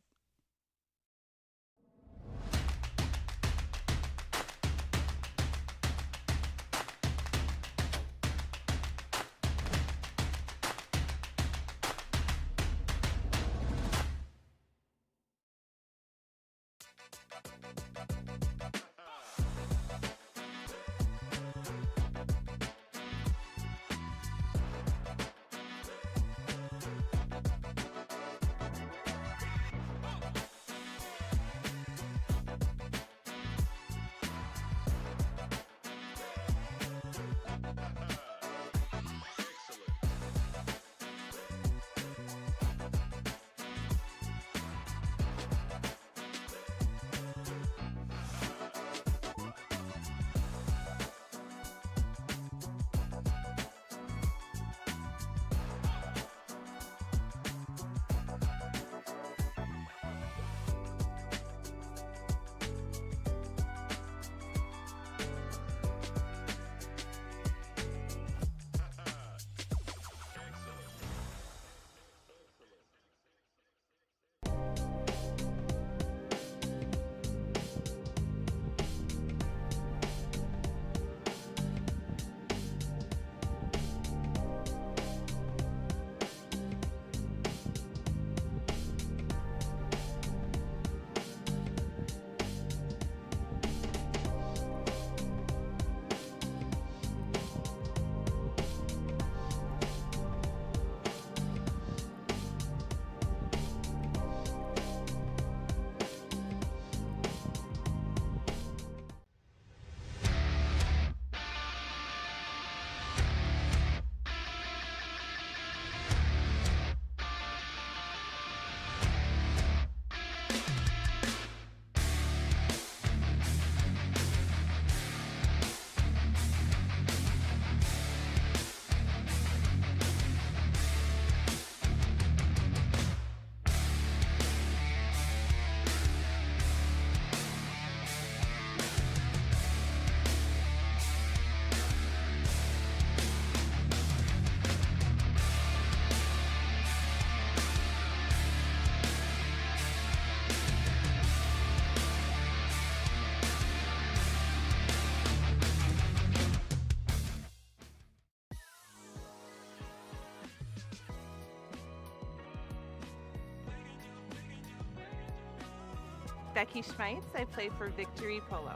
[SPEAKER 2] Becky Schmeitz. I play for Victory Polo.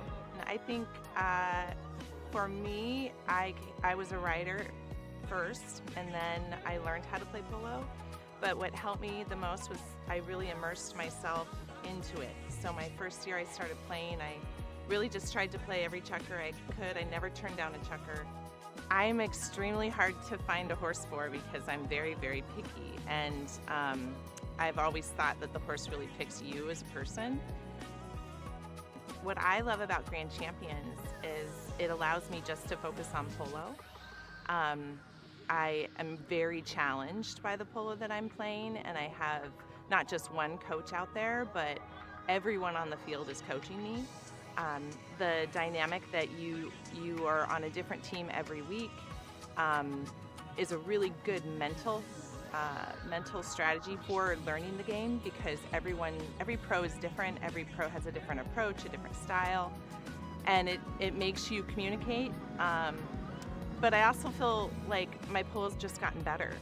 [SPEAKER 2] I think for me, I was a rider first, and then I learned how to play polo. But what helped me the most was I really immersed myself into it. So my first year I started playing, I really just tried to play every checker I could. I never turned down a checker. I'm extremely hard to find a horse for because I'm very, very picky. And I've always thought that the horse really picks you as a person. What I love about Grand Champions is it allows me just to focus on polo. I am very challenged by the polo that I'm playing, and I have not just one coach out there, but everyone on the field is coaching me. The dynamic that you are on a different team every week is a really good mental strategy for learning the game, because every pro is different. Every pro has a different approach, a different style, and it makes you communicate. But I also feel like my polo's just gotten better.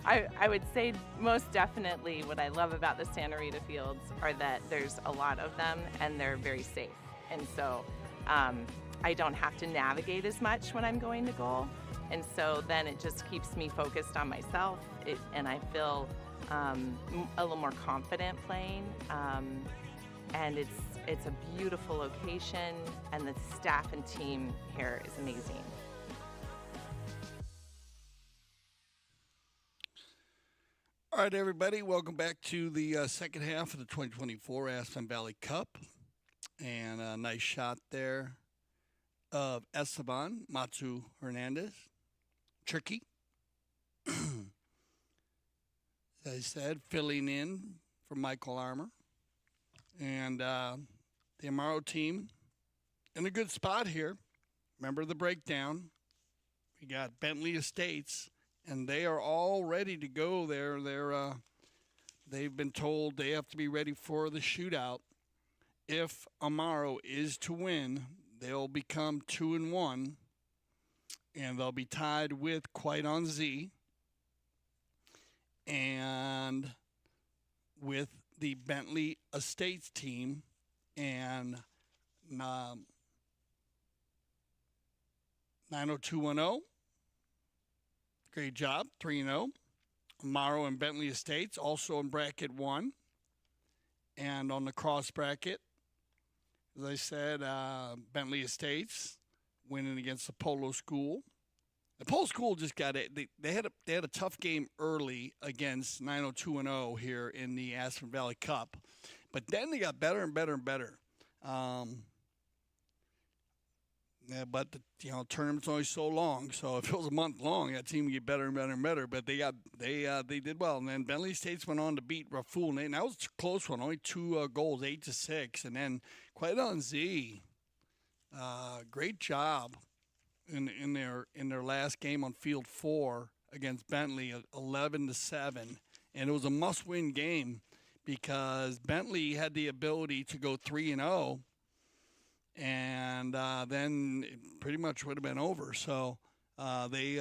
[SPEAKER 2] I would say most definitely what I love about the Santa Rita fields are that there's a lot of them and they're very safe. And so I don't have to navigate as much when I'm going to goal. And so then it just keeps me focused on myself, and I feel a little more confident playing. And it's a beautiful location, and the staff and team here is amazing.
[SPEAKER 1] All right, everybody, welcome back to the second half of the 2024 Aspen Valley Cup. And a nice shot there of Esteban Matsu Hernandez. Tricky. As I said, filling in for Michael Armour. And the Amaro team in a good spot here. Remember the breakdown. We got Bentley Estates, and they are all ready to go there. They've been told they have to be ready for the shootout. If Amaro is to win, they'll become 2-1, and they'll be tied with Quite on Z and with the Bentley Estates team and 90210. Great job, 3-0. Amaro and Bentley Estates also in bracket 1. And on the cross bracket, as I said, Bentley Estates winning against the Polo School. The Polo School just got it. They had a tough game early against 90210 here in the Aspen Valley Cup, but then they got better and better and better. Yeah, but the tournament's only so long. So if it was a month long, that team would get better and better and better. But they did well. And then Bentley Estates went on to beat Rafool. And that was a close one, only 2 goals, 8-6. And then Quite on Z, great job in their last game on field 4 against Bentley, 11-7, and it was a must-win game because Bentley had the ability to go 3-0. And then it pretty much would have been over. So they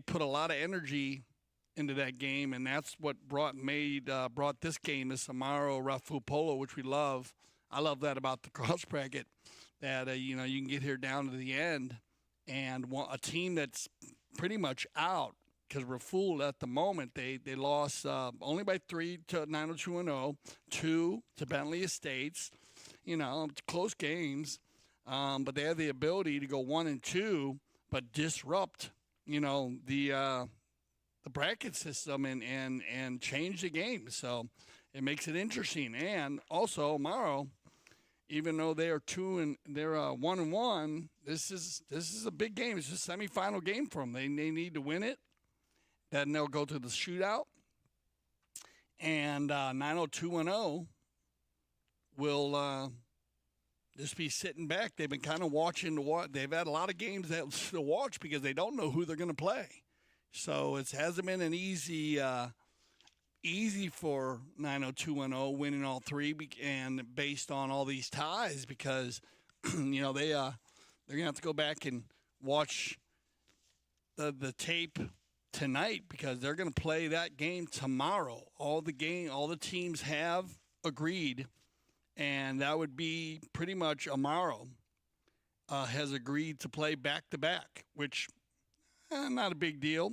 [SPEAKER 1] put a lot of energy into that game, and that's what brought this game, this Amaro Rafool Polo, which we love. I love that about the cross bracket, that you can get here down to the end, and a team that's pretty much out. Because Rafool at the moment they lost only by 3 to 90210, 2 to Bentley Estates. Close games, but they have the ability to go 1-2, but disrupt the bracket system and change the game. So it makes it interesting. And also Amaro, even though they are 1-1, this is a big game. It's a semifinal game for them. They need to win it. Then they'll go to the shootout. And 90210 will just be sitting back. They've been kind of watching they've had a lot of games to watch because they don't know who they're going to play. So it hasn't been an easy for 90210 winning all 3 and based on all these ties, because they're going to have to go back and watch the tape tonight because they're going to play that game tomorrow. All the teams have agreed and that would be pretty much Amaro has agreed to play back to back, which not a big deal.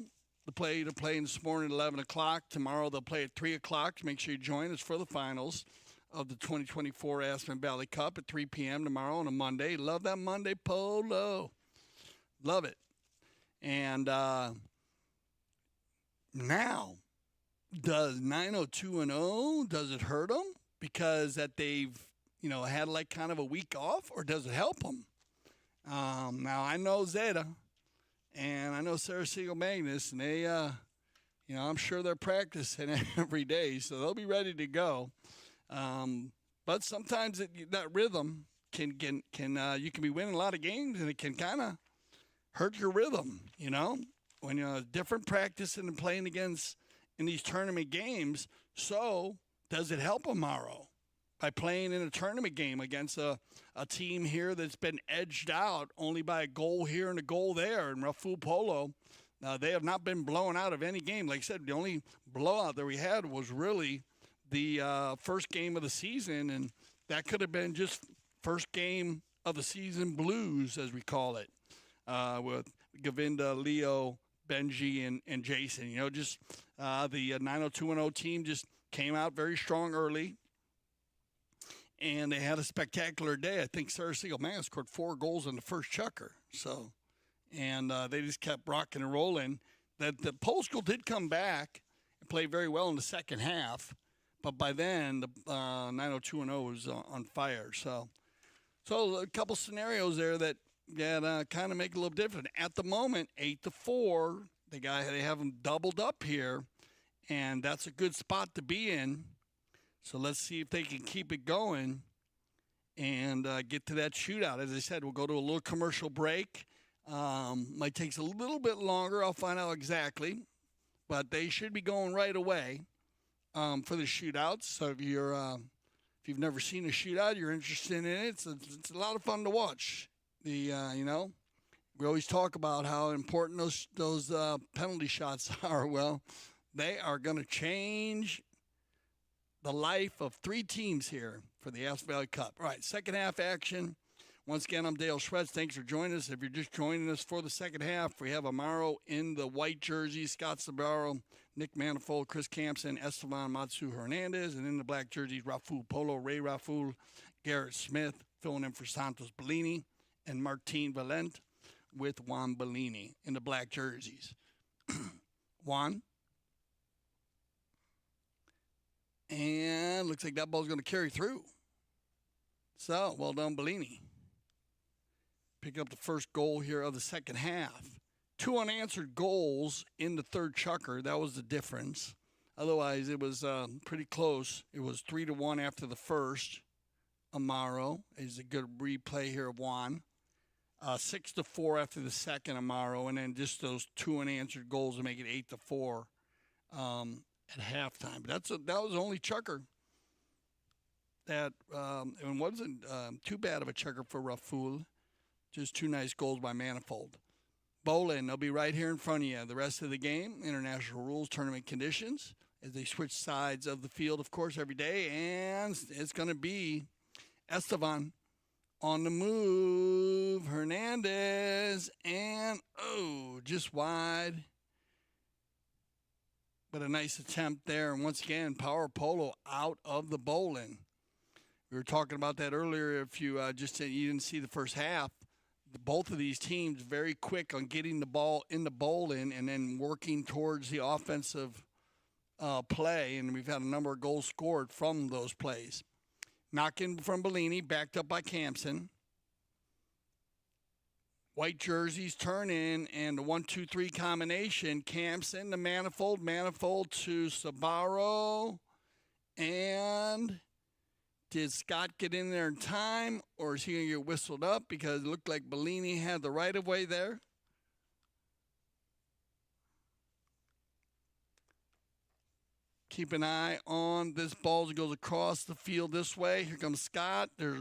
[SPEAKER 1] They're playing this morning at 11 o'clock. Tomorrow they'll play at 3 o'clock. Make sure you join us for the finals of the 2024 Aspen Valley Cup at 3 p.m. tomorrow on a Monday. Love that Monday polo. Love it. And now, does 902-0, does it hurt them because that they've, had like kind of a week off, or does it help them? Now, I know Zeta and I know Sarah Siegel Magnus, and they, I'm sure they're practicing every day, so they'll be ready to go. But sometimes that rhythm can you can be winning a lot of games, and it can kind of hurt your rhythm, when you're different practicing and playing against in these tournament games. So does it help Amaro by playing in a tournament game against a team here that's been edged out only by a goal here and a goal there? And Rafool Polo, they have not been blown out of any game. Like I said, the only blowout that we had was really the first game of the season, and that could have been just first game of the season blues, as we call it, with Govinda, Leo, Benji, and Jason. Just the 90210 team just came out very strong early, and they had a spectacular day. I think Sarah Siegel Magnus scored 4 goals in the first chukker. So, and they just kept rocking and rolling. That the Pole School did come back and play very well in the second half, but by then the 90210 was on fire. So a couple scenarios there that kind of make it a little different. At the moment, 8-4, they have them doubled up here, and that's a good spot to be in. So let's see if they can keep it going and get to that shootout. As I said, we'll go to a little commercial break. Might take a little bit longer. I'll find out exactly, but they should be going right away for the shootouts. So if you've never seen a shootout, you're interested in it. It's a lot of fun to watch. We always talk about how important those penalty shots are. Well, they are going to change the life of 3 teams here for the Aspen Valley Cup. All right, second half action. Once again, I'm Dale Schwetz. Thanks for joining us. If you're just joining us for the second half, we have Amaro in the white jersey, Scott Sabaro, Nick Manifold, Chris Campson, Esteban Matsu Hernandez, and in the black jerseys, Rafool Polo, Ray Rafool, Garrett Smith, filling in for Santos Bellini, and Martin Valent with Juan Bellini in the black jerseys. Juan. And looks like that ball's going to carry through. So, well done, Bellini. Picking up the first goal here of the second half. 2 unanswered goals in the third chukker. That was the difference. Otherwise, it was pretty close. It was 3-1 after the first. Amaro is a good replay here of Juan. 6-4 after the second, Amaro. And then just those 2 unanswered goals to make it 8-4 at halftime. But that was the only chukker. That and wasn't too bad of a chukker for Rafool. Just 2 nice goals by Manifold. Bowling, they'll be right here in front of you. The rest of the game, international rules, tournament conditions, as they switch sides of the field, of course, every day. And it's going to be Esteban on the move. Hernandez, and, just wide. But a nice attempt there. And once again, Amaro Polo out of the bowling. We were talking about that earlier. If you you didn't see the first half, both of these teams very quick on getting the ball in the bowling and then working towards the offensive play. And we've had a number of goals scored from those plays. Knock in from Bellini, backed up by Campson. White jerseys turn in, and the 1-2-3 combination. Campson to Manifold, Manifold to Sabaro, and did Scott get in there in time, or is he going to get whistled up because it looked like Bellini had the right-of-way there? Keep an eye on this ball as it goes across the field this way. Here comes Scott. There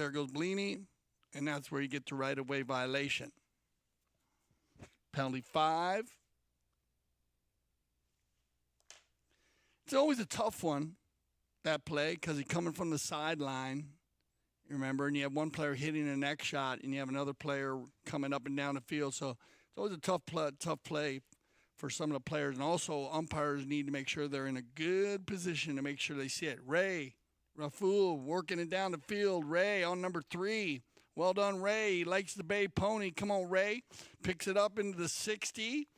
[SPEAKER 1] goes Bellini, and that's where you get the right-of-way violation. Penalty 5. It's always a tough one that play because he's coming from the sideline. Remember, and you have one player hitting the next shot, and you have another player coming up and down the field. So it's always a tough play for some of the players. And also, umpires need to make sure they're in a good position to make sure they see it. Rafool working it down the field. Ray on number 3. Well done, Ray. He likes the Bay Pony. Come on, Ray. Picks it up into the 60.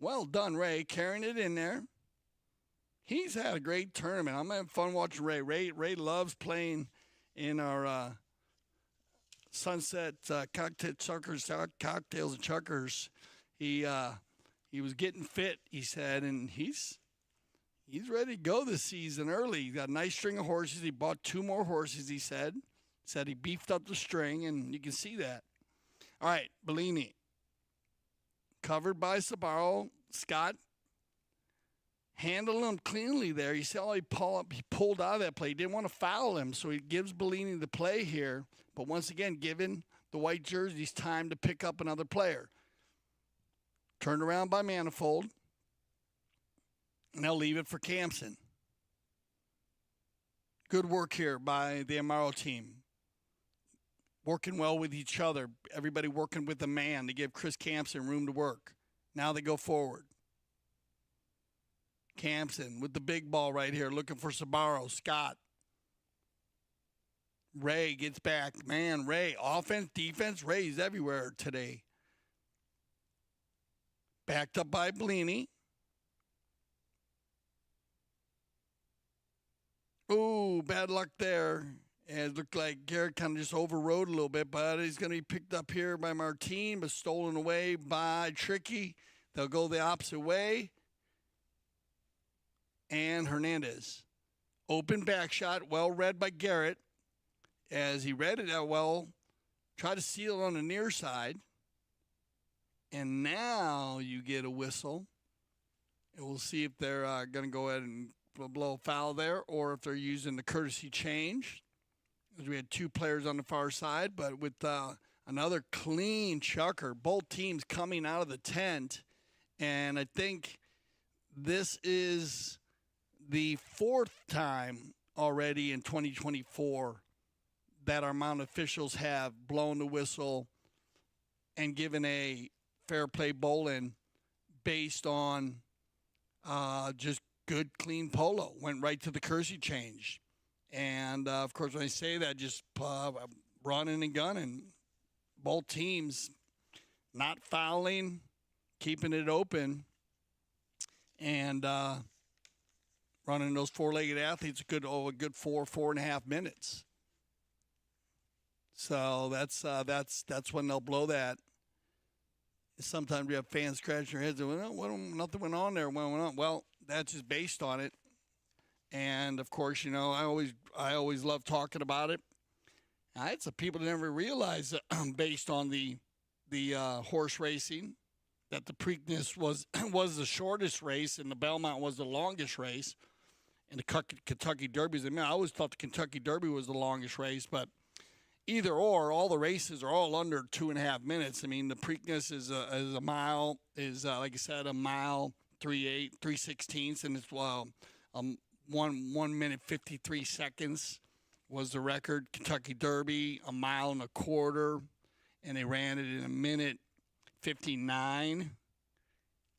[SPEAKER 1] Well done, Ray, carrying it in there. He's had a great tournament. I'm having fun watching Ray. Ray loves playing in our Sunset Cocktails and Chuckers. He was getting fit, he said, and he's ready to go this season early. He got a nice string of horses. He bought 2 more horses, he said. Said he beefed up the string, and you can see that. All right, Bellini. Covered by Sabaro. Scott handled him cleanly there. You saw he pulled out of that play. He didn't want to foul him, so he gives Bellini the play here. But once again, giving the white jerseys time to pick up another player. Turned around by Manifold. And they'll leave it for Campson. Good work here by the Amaro team. Working well with each other. Everybody working with the man to give Chris Campson room to work. Now they go forward. Campson with the big ball right here, looking for Sabaro. Scott. Ray gets back. Man, Ray, offense, defense, Ray's everywhere today. Backed up by Bellini. Ooh, bad luck there. And it looked like Garrett kind of just overrode a little bit, but he's going to be picked up here by Martine, but stolen away by Tricky. They'll go the opposite way. And Hernandez. Open back shot, well read by Garrett. As he read it out well, tried to seal it on the near side. And now you get a whistle. And we'll see if they're going to go ahead and blow a foul there or if they're using the courtesy change. We had 2 players on the far side, but with another clean chucker, both teams coming out of the tent. And I think this is the 4th time already in 2024 that our Mount officials have blown the whistle and given a fair play bowling based on just good, clean polo. Went right to the courtesy change. And, of course, when I say that, just running and gunning. Both teams not fouling, keeping it open, and running those 4-legged athletes a good 4.5 minutes. So that's when they'll blow that. Sometimes we have fans scratching their heads and nothing went on there. What went on? Well, that's just based on it. And of course, I always love talking about it. It's the people that never realize that based on the horse racing, that the Preakness was the shortest race and the Belmont was the longest race. And the Kentucky Derby, I always thought the Kentucky Derby was the longest race, but either or, all the races are all under 2.5 minutes. I mean, the Preakness is a mile, like I said, a mile, 3/16, and it's 1 minute 53 seconds was the record. Kentucky Derby, 1.25 miles, and they ran it in 1 minute 59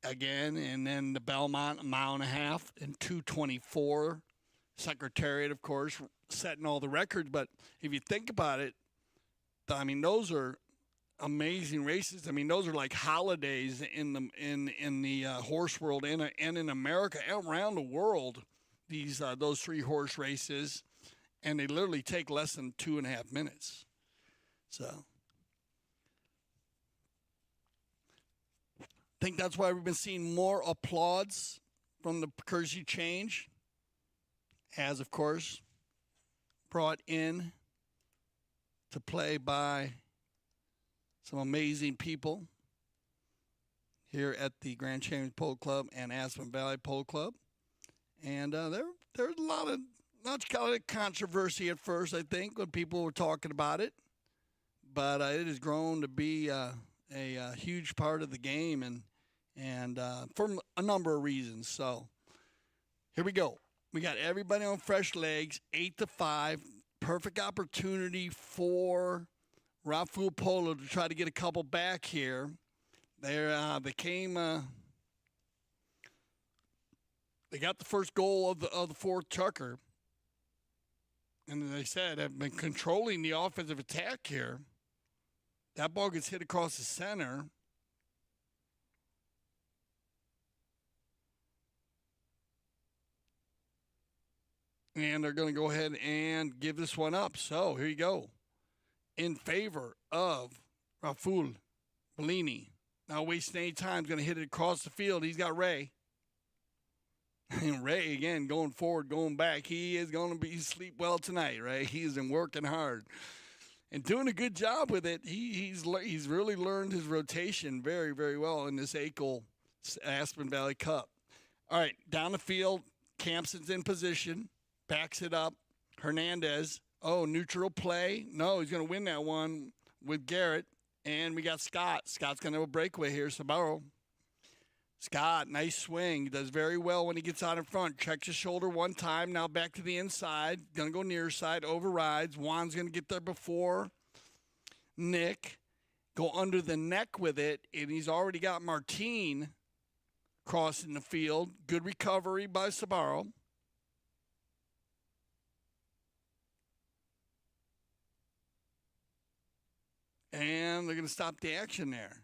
[SPEAKER 1] again. And then the Belmont, 1.5 miles in 2:24. Secretariat, of course, setting all the records. But if you think about it, those are amazing races. Those are like holidays in the horse world and in America and around the world. Those 3 horse races, and they literally take less than 2.5 minutes. So I think that's why we've been seeing more applause from the courtesy change, as of course brought in to play by some amazing people here at the Grand Champions Polo Club and Aspen Valley Polo Club. And there's a lot of controversy at first, I think, when people were talking about it. But it has grown to be a huge part of the game, and for a number of reasons. So here we go. We got everybody on fresh legs, 8-5. Perfect opportunity for Rafool Polo to try to get a couple back here. They got the first goal of the fourth chukker. And as I said, have been controlling the offensive attack here. That ball gets hit across the center. And they're going to go ahead and give this one up. So here you go. In favor of Rafool Bellini. Not wasting any time. He's going to hit it across the field. He's got Ray. And Ray, again, going forward, going back. He is going to be sleep well tonight, right? He's been working hard and doing a good job with it. He's really learned his rotation very, very well in this ACL Aspen Valley Cup. All right, down the field, Campson's in position. Backs it up. Hernandez. Oh, neutral play. No, he's going to win that one with Garrett. And we got Scott. Scott's going to have a breakaway here. Sabaro. Scott, nice swing. He does very well when he gets out in front. Checks his shoulder one time. Now back to the inside. Going to go near side. Overrides. Juan's going to get there before Nick. Go under the neck with it. And he's already got Martine crossing the field. Good recovery by Sabaro. And they're going to stop the action there.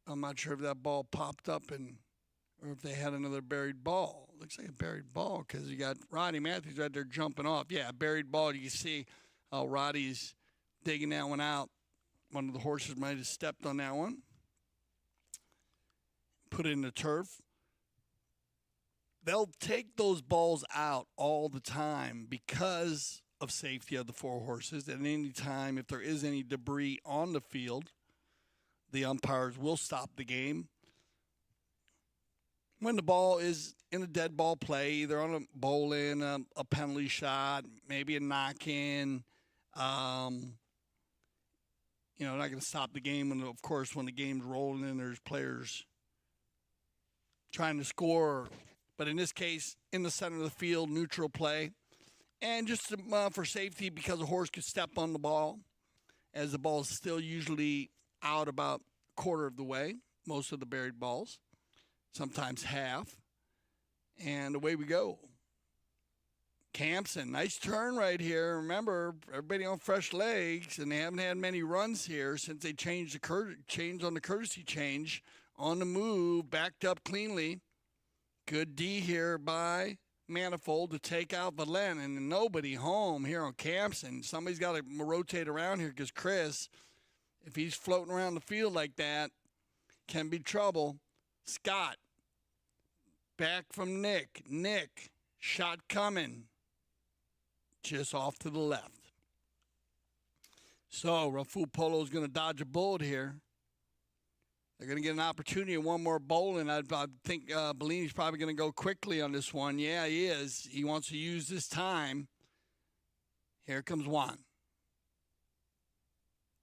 [SPEAKER 1] I'm not sure if that ball popped up or if they had another buried ball. Looks like a buried ball because you got Roddy Matthews right there jumping off. Yeah, buried ball. You can see how Roddy's digging that one out. One of the horses might have stepped on that one. Put it in the turf. They'll take those balls out all the time because of safety of the four horses. At any time, if there is any debris on the field, the umpires will stop the game. When the ball is in a dead ball play, either on a bowl-in, a penalty shot, maybe a knock-in, not going to stop the game. And, of course, when the game's rolling and there's players trying to score. But in this case, in the center of the field, neutral play. And just for safety, because a horse could step on the ball, as the ball is still usually out about a quarter of the way, most of the buried balls, sometimes half. And away we go. Campson, nice turn right here. Remember, everybody on fresh legs, and they haven't had many runs here since they changed on the courtesy change. On the move, backed up cleanly. Good D here by Manifold to take out Valen, and nobody home here on Campson. Somebody's got to rotate around here because Chris, if he's floating around the field like that, can be trouble. Scott, back from Nick. Nick, shot coming. Just off to the left. So Rafool Polo is going to dodge a bullet here. They're going to get an opportunity and one more bowl, and I think Bellini's probably going to go quickly on this one. Yeah, he is. He wants to use this time. Here comes Juan.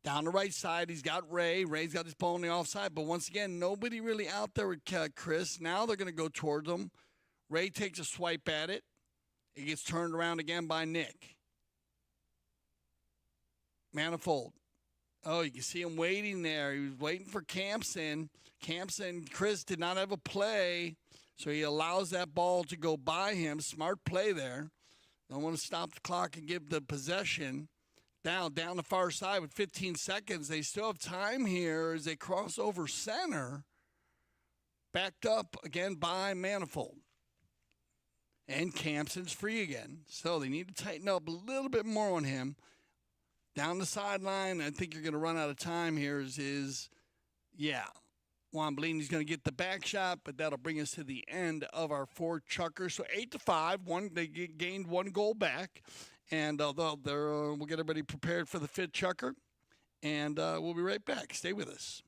[SPEAKER 1] Down the right side, he's got Ray. Ray's got his ball on the offside, but once again, nobody really out there with Chris. Now they're going to go towards him. Ray takes a swipe at it. It gets turned around again by Nick. Manifold. Oh, you can see him waiting there. He was waiting for Campson. Chris did not have a play, so he allows that ball to go by him. Smart play there. Don't want to stop the clock and give the possession. Down the far side with 15 seconds. They still have time here as they cross over center. Backed up again by Manifold. And Campson's free again. So they need to tighten up a little bit more on him. Down the sideline, I think you're going to run out of time here. Juan Bellini's going to get the back shot, but that'll bring us to the end of our four chukkers. So 8-5, they gained one goal back, and we'll get everybody prepared for the fifth chukker, and we'll be right back. Stay with us.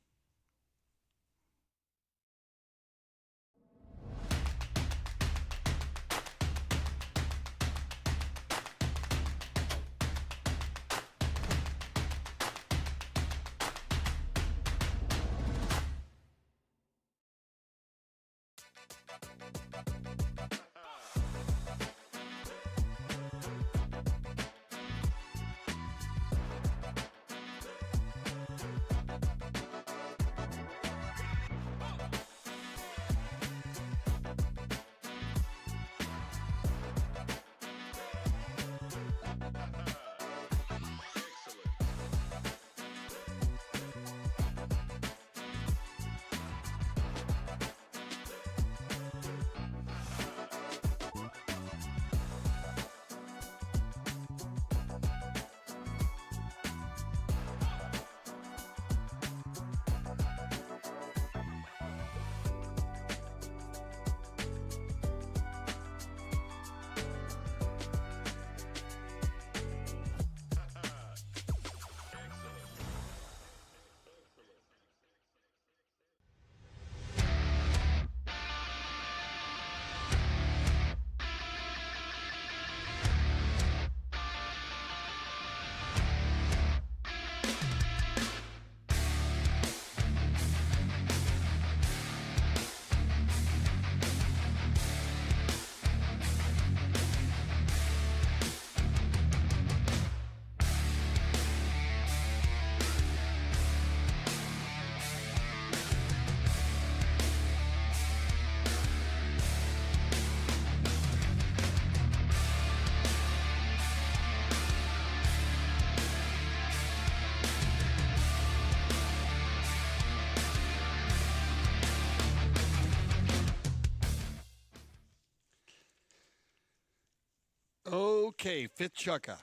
[SPEAKER 1] Okay, fifth chucka,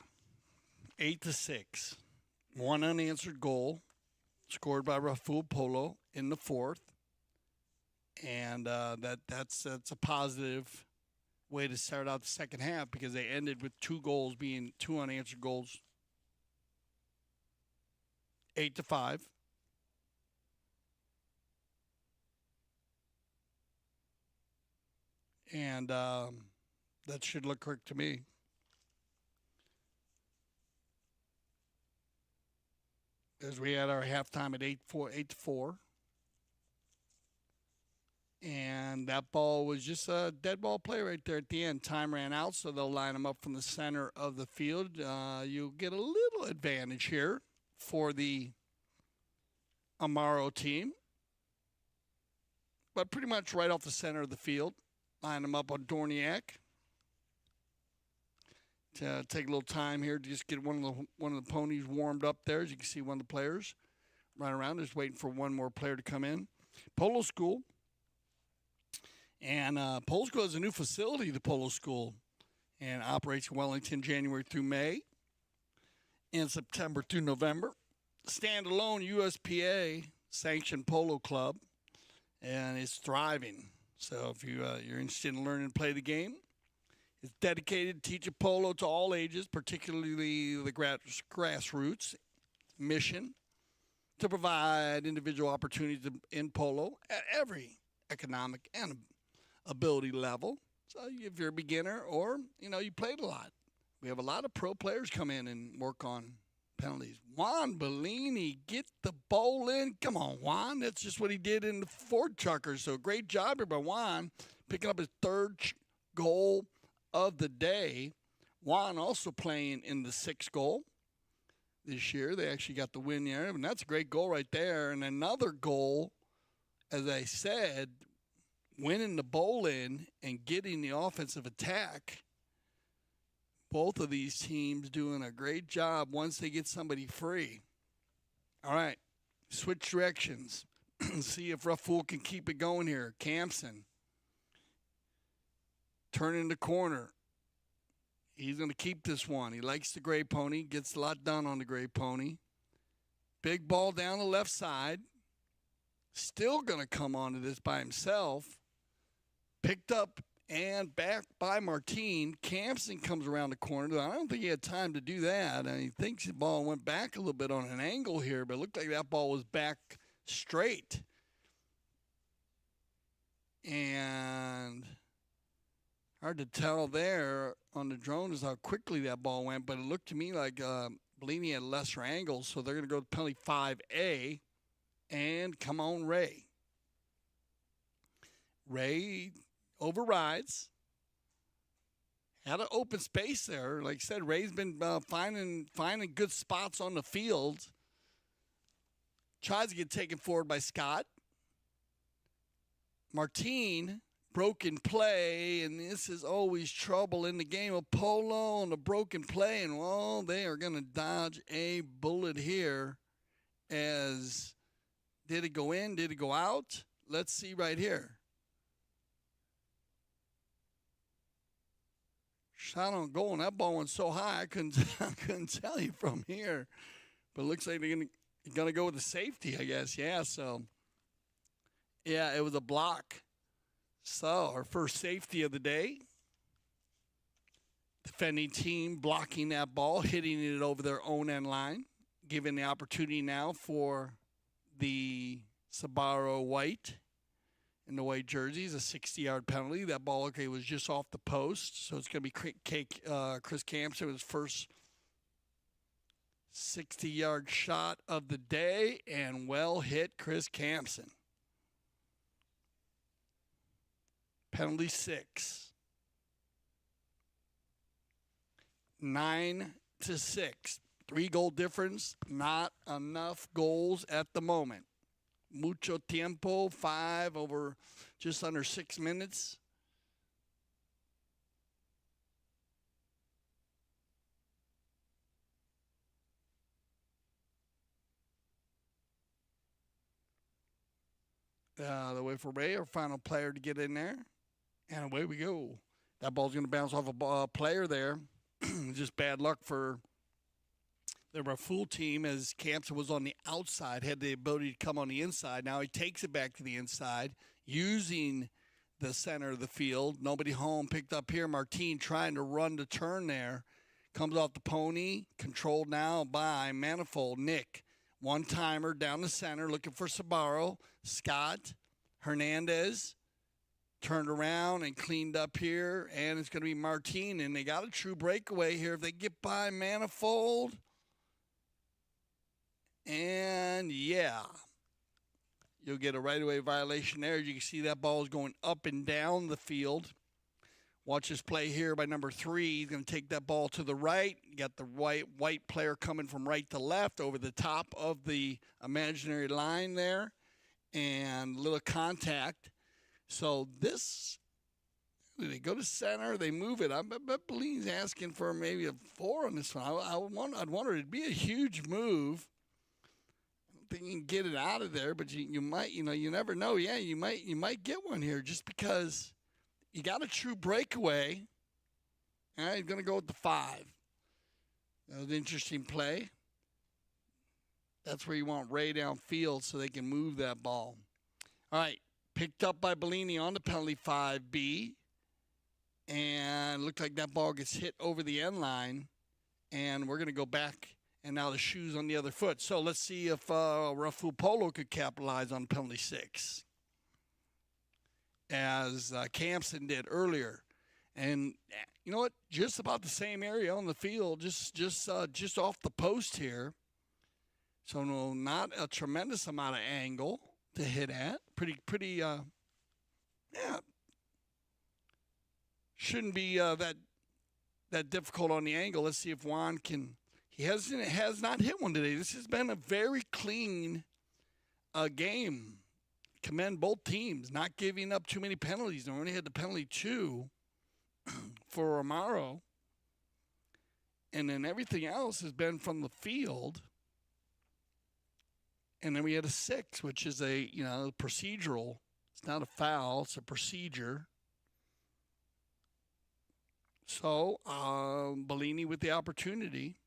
[SPEAKER 1] 8-6. One unanswered goal scored by Rafool Polo in the fourth, and that's a positive way to start out the second half because they ended with two goals being two unanswered goals. 8-5. And that should look correct to me. As we had our halftime at 8-4. And that ball was just a dead ball play right there at the end. Time ran out, so they'll line them up from the center of the field. You'll get a little advantage here for the Amaro team. But pretty much right off the center of the field. Line them up on Dorniak. To take a little time here to just get one of the ponies warmed up there. As you can see, one of the players running around, just waiting for one more player to come in. Polo School. And Polo School has a new facility, the Polo School, and operates in Wellington January through May and September through November. Standalone USPA sanctioned polo club, and it's thriving. So if you're interested in learning to play the game, it's dedicated to teaching polo to all ages, particularly the grassroots. Mission to provide individual opportunities in polo at every economic and ability level. So if you're a beginner or, you played a lot. We have a lot of pro players come in and work on penalties. Juan Bellini, get the ball in. Come on, Juan. That's just what he did in the Ford Chucker. So great job here by Juan, picking up his third goal of the day. Juan also playing in the sixth goal this year. They actually got the win there, and that's a great goal right there. And another goal, as I said, winning the bowl in and getting the offensive attack. Both of these teams doing a great job once they get somebody free. All right, switch directions. See if Rafool can keep it going here. Campson turning the corner. He's going to keep this one. He likes the gray pony, gets a lot done on the gray pony. Big ball down the left side. Still going to come onto this by himself. Picked up and back by Martine. Campson comes around the corner. I don't think he had time to do that. And he thinks the ball went back a little bit on an angle here, but it looked like that ball was back straight. And hard to tell there on the drone is how quickly that ball went, but it looked to me like Bellini had lesser angles, so they're going to go to penalty 5A. And come on, Ray. Ray overrides. Had an open space there. Like I said, Ray's been finding good spots on the field. Tries to get taken forward by Scott. Martine, broken play, and this is always trouble in the game of polo on the broken play. And, well, they are going to dodge a bullet here. As did it go in? Did it go out? Let's see right here. Shot on goal, and that ball went so high I couldn't tell you from here. But it looks like they're gonna go with the safety, I guess. Yeah, so yeah, it was a block. So our first safety of the day. Defending team blocking that ball, hitting it over their own end line, giving the opportunity now for the Sabaro White in the white jerseys, a 60-yard penalty. That ball, was just off the post, so it's going to be Chris Campson with his first 60-yard shot of the day, and well hit Chris Campson. Penalty 6. 9-6. 3-goal difference, not enough goals at the moment. Mucho tiempo, 5 over just under 6 minutes. The way for Ray, our final player to get in there. And away we go. That ball's going to bounce off a player there. Just bad luck for the Rafool team as Campson was on the outside, had the ability to come on the inside. Now he takes it back to the inside using the center of the field. Nobody home, picked up here. Martine trying to run the turn there. Comes off the pony, controlled now by Manifold. Nick, one-timer down the center, looking for Sabaro. Scott, Hernandez, turned around and cleaned up here, and it's going to be Martine, and they got a true breakaway here if they get by Manifold. And, yeah, you'll get a right-of-way violation there. You can see that ball is going up and down the field. Watch this play here by number 3. He's going to take that ball to the right. You got the white player coming from right to left over the top of the imaginary line there. And a little contact. So this, they go to center, they move it. I bet Bellini's asking for maybe a 4 on this one. I'd wonder, it'd be a huge move. I don't think you can get it out of there, but you might, you never know. Yeah, you might get one here just because you got a true breakaway. All right, he's going to go with the 5. That was an interesting play. That's where you want Ray downfield so they can move that ball. All right, picked up by Bellini on the penalty 5B. And looked like that ball gets hit over the end line. And we're going to go back, and now the shoe's on the other foot. So let's see if Rafool Polo could capitalize on penalty 6. As Campson did earlier. And you know what? Just about the same area on the field, just off the post here. So no, not a tremendous amount of angle to hit at. Pretty, shouldn't be that difficult on the angle. Let's see if Juan can. He has not hit one today. This has been a very clean game. Commend both teams, not giving up too many penalties. They only had the penalty 2 for Amaro. And then everything else has been from the field. And then we had a 6, which is a, procedural. It's not a foul, it's a procedure. So, Bellini with the opportunity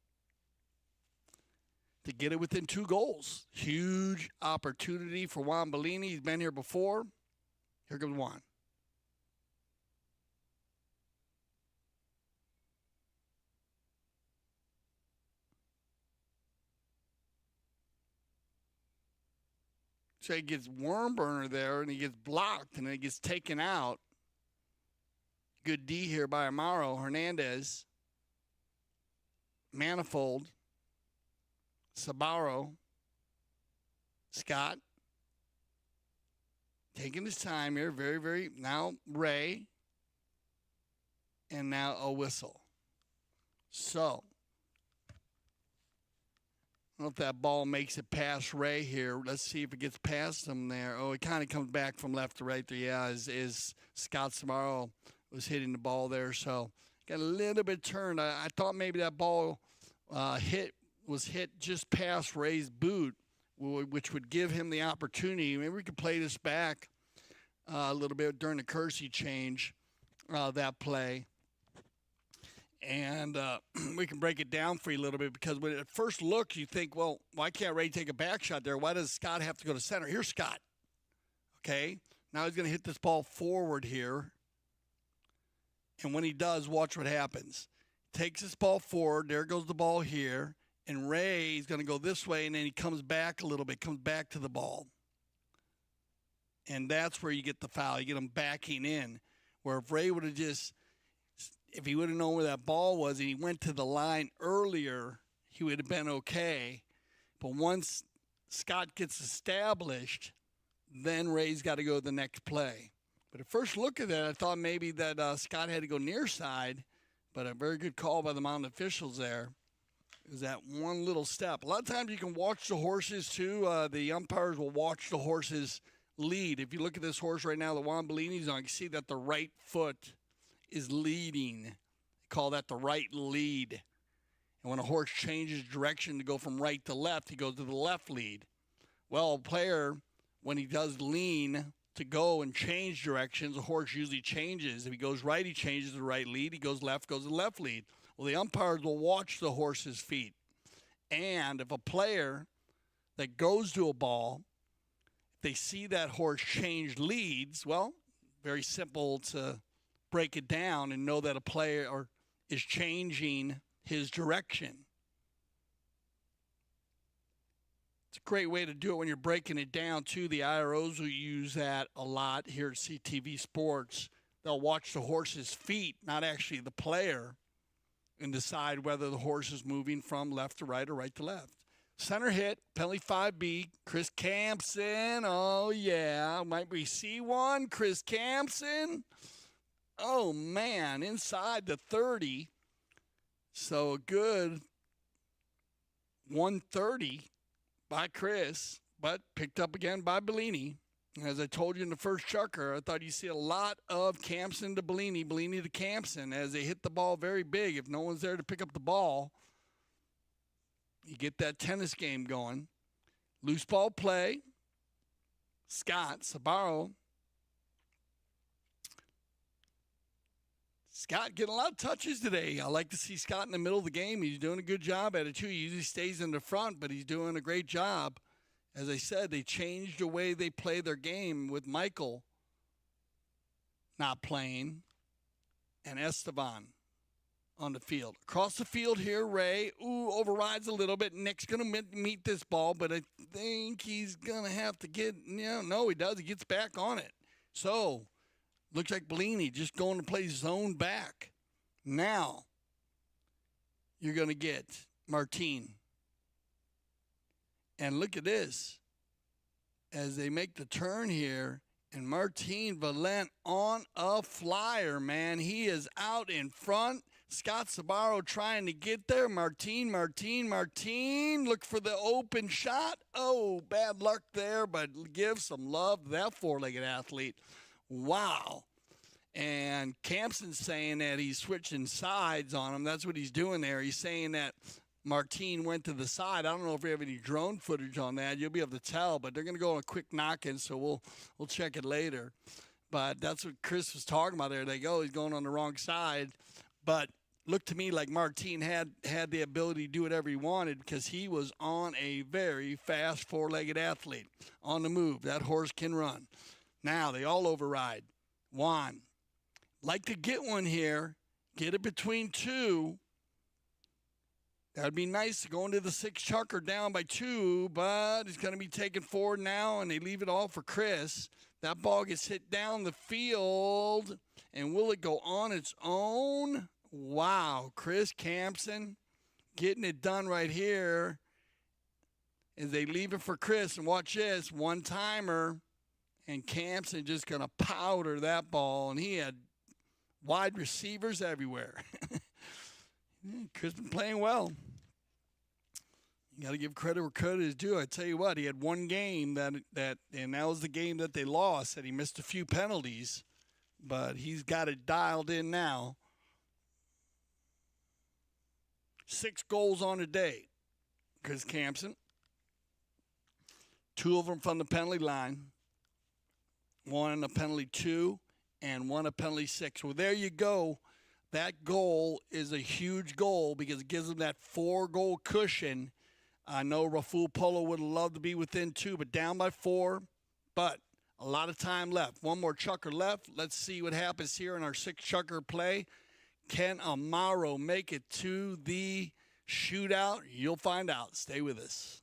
[SPEAKER 1] to get it within 2 goals. Huge opportunity for Juan Bellini. He's been here before. Here comes Juan. So he gets worm burner there, and he gets blocked, and then he gets taken out. Good D here by Amaro. Hernandez. Manifold. Sabaro. Scott. Taking his time here. Very, very. Now Ray. And now a whistle. So, I don't know if that ball makes it past Ray here. Let's see if it gets past him there. Oh, it kind of comes back from left to right there. Yeah, is Scott Samaro was hitting the ball there. So, got a little bit turned. I thought maybe that ball was hit just past Ray's boot, which would give him the opportunity. Maybe we could play this back a little bit during the Kersey change, that play. And we can break it down for you a little bit because when at first look, you think, well, why can't Ray take a back shot there? Why does Scott have to go to center? Here's Scott. Okay. Now he's going to hit this ball forward here. And when he does, watch what happens. Takes this ball forward. There goes the ball here. And Ray's going to go this way, and then he comes back a little bit, comes back to the ball. And that's where you get the foul. You get him backing in. Where if Ray would have if he would have known where that ball was and he went to the line earlier, he would have been okay. But once Scott gets established, then Ray's got to go to the next play. But at first look at that, I thought maybe that Scott had to go near side, but a very good call by the mountain officials there. It was that one little step. A lot of times you can watch the horses too. The umpires will watch the horses lead. If you look at this horse right now, the Juan Bellini's on, you can see that the right foot is leading. They call that the right lead. And when a horse changes direction to go from right to left, he goes to the left lead. Well, a player, when he does lean to go and change directions, the horse usually changes. If he goes right, he changes the right lead. He goes left, goes to the left lead. Well, the umpires will watch the horse's feet. And if a player that goes to a ball, they see that horse change leads, well, very simple to break it down and know that a player is changing his direction. It's a great way to do it when you're breaking it down, too. The IROs will use that a lot here at CTV Sports. They'll watch the horse's feet, not actually the player, and decide whether the horse is moving from left to right or right to left. Center hit, penalty 5B, Chris Campson. Oh, yeah. Might we see one? Chris Campson. Oh, man, inside the 30. So a good 130 by Chris, but picked up again by Bellini. As I told you in the first chucker, I thought you'd see a lot of Campson to Bellini, Bellini to Campson as they hit the ball very big. If no one's there to pick up the ball, you get that tennis game going. Loose ball play. Scott Sabaro. Scott getting a lot of touches today. I like to see Scott in the middle of the game. He's doing a good job at it, too. He usually stays in the front, but he's doing a great job. As I said, they changed the way they play their game with Michael not playing and Esteban on the field. Across the field here, Ray. Overrides a little bit. Nick's going to meet this ball, but I think he's going to have to get, no, he does. He gets back on it. So, looks like Bellini just going to play zone back. Now, you're going to get Martin. And look at this. As they make the turn here, and Martin Valent on a flyer, man. He is out in front. Scott Sabaro trying to get there. Martin. Look for the open shot. Oh, bad luck there, but give some love to that four-legged athlete. Wow. And Campson's saying that he's switching sides on him. That's what he's doing there. He's saying that Martin went to the side. I don't know if we have any drone footage on that. You'll be able to tell, but they're going to go on a quick knock-in, so we'll check it later. But that's what Chris was talking about there. They go, he's going on the wrong side. But looked to me like Martin had the ability to do whatever he wanted because he was on a very fast four-legged athlete on the move. That horse can run. Now they all override. Juan, like to get one here, get it between two. That would be nice to go into the sixth chucker down by 2, but he's going to be taken forward now, and they leave it all for Chris. That ball gets hit down the field, and will it go on its own? Wow, Chris Campson getting it done right here as they leave it for Chris. And watch this, one-timer, and Campson just going to powder that ball, and he had wide receivers everywhere. Chris been playing well. You got to give credit where credit is due. I tell you what, he had one game and that was the game that they lost, and he missed a few penalties, but he's got it dialed in now. 6 goals on a day, Chris Campson. 2 of them from the penalty line. 1 a penalty 2, and 1 a penalty 6. Well, there you go. That goal is a huge goal because it gives them that 4-goal cushion. I know Rafool Polo would have loved to be within 2, but down by 4. But a lot of time left. One more chucker left. Let's see what happens here in our 6th chucker play. Can Amaro make it to the shootout? You'll find out. Stay with us.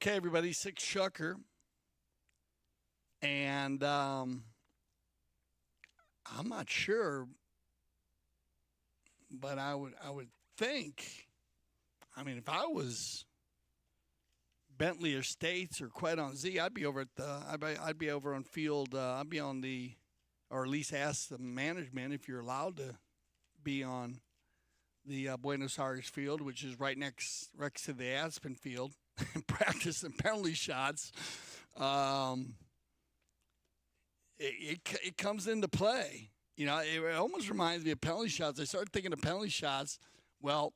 [SPEAKER 1] Okay, everybody, 6 chucker. And I'm not sure, but I would think, I mean, if I was Bentley or States or Quet on Z, I'd be over at I'd be over on field. I'd be on the, or at least ask the management if you're allowed to be on the Buenos Aires field, which is right next to the Aspen field, and practice and penalty shots. It comes into play. You know, it almost reminds me of penalty shots. I started thinking of penalty shots. Well,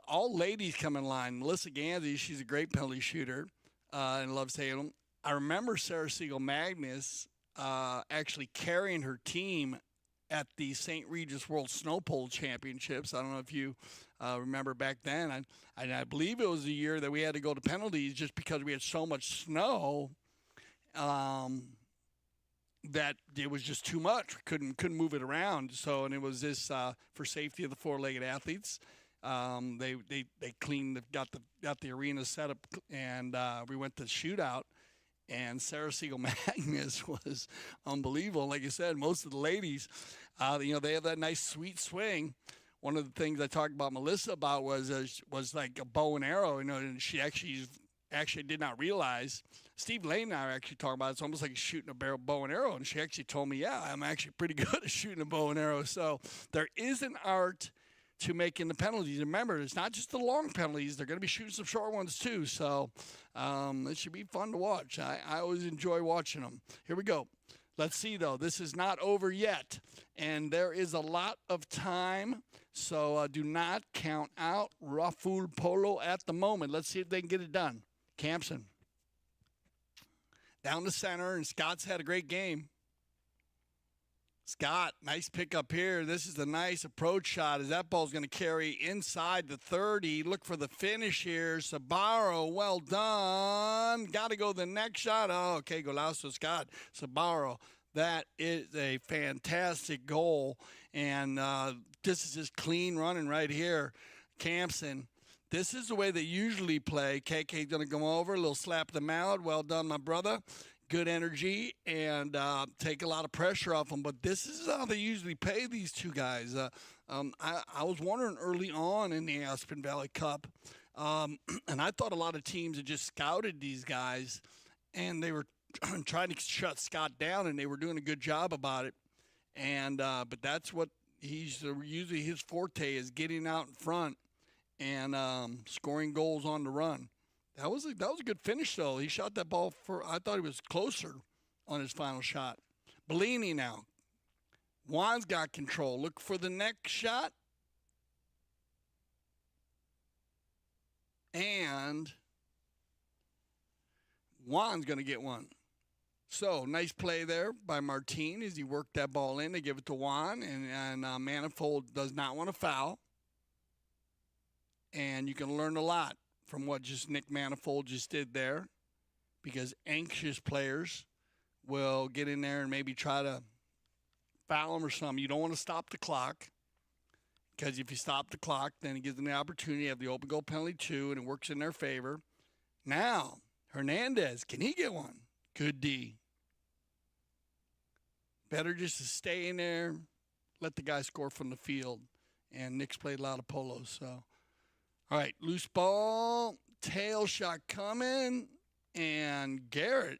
[SPEAKER 1] all ladies come in line. Melissa Gansey, she's a great penalty shooter and loves Salem. I remember Sarah Siegel Magnus actually carrying her team at the St. Regis World Snow Pole Championships. I don't know if you remember back then. I believe it was the year that we had to go to penalties just because we had so much snow that it was just too much. Couldn't move it around. So, and it was this for safety of the 4-legged athletes. They cleaned, got the arena set up, and we went to shootout. And Sarah Siegel Magnus was unbelievable. Like I said, most of the ladies, they have that nice sweet swing. One of the things I talked about Melissa about was like a bow and arrow. And she actually did not realize. Steve Lane and I are actually talking about it. It's almost like shooting a bow and arrow. And she actually told me, yeah, I'm actually pretty good at shooting a bow and arrow. So there is an art to making the penalties. Remember, it's not just the long penalties. They're going to be shooting some short ones too. So it should be fun to watch. I always enjoy watching them. Here we go. Let's see, though. This is not over yet. And there is a lot of time. So do not count out Rafool Polo at the moment. Let's see if they can get it done. Campson. Down the center, and Scott's had a great game. Scott, nice pickup here. This is a nice approach shot as that ball's going to carry inside the 30. Look for the finish here. Sabaro, well done. Got to go the next shot. Oh, okay, Golazo Scott. Sabaro, that is a fantastic goal. And this is just clean running right here. Campson, this is the way they usually play. KK's going to come over, a little slap them out. Well done, my brother. Good energy and take a lot of pressure off them. But this is how they usually pay these two guys. I was wondering early on in the Aspen Valley Cup, and I thought a lot of teams had just scouted these guys, and they were trying to shut Scott down, and they were doing a good job about it. And but that's what he's usually his forte is, getting out in front and scoring goals on the run. That was a good finish, though. He shot that ball I thought he was closer on his final shot. Bellini now. Juan's got control. Look for the next shot. And Juan's going to get one. So, nice play there by Martin as he worked that ball in. They give it to Juan, and Manifold does not want to foul. And you can learn a lot from what just Nick Manifold just did there, because anxious players will get in there and maybe try to foul them or something. You don't want to stop the clock, because if you stop the clock, then it gives them the opportunity to have the open goal penalty too, and it works in their favor. Now, Hernandez, can he get one? Good D. Better just to stay in there, let the guy score from the field. And Nick's played a lot of polo, so. All right, loose ball, tail shot coming, and Garrett,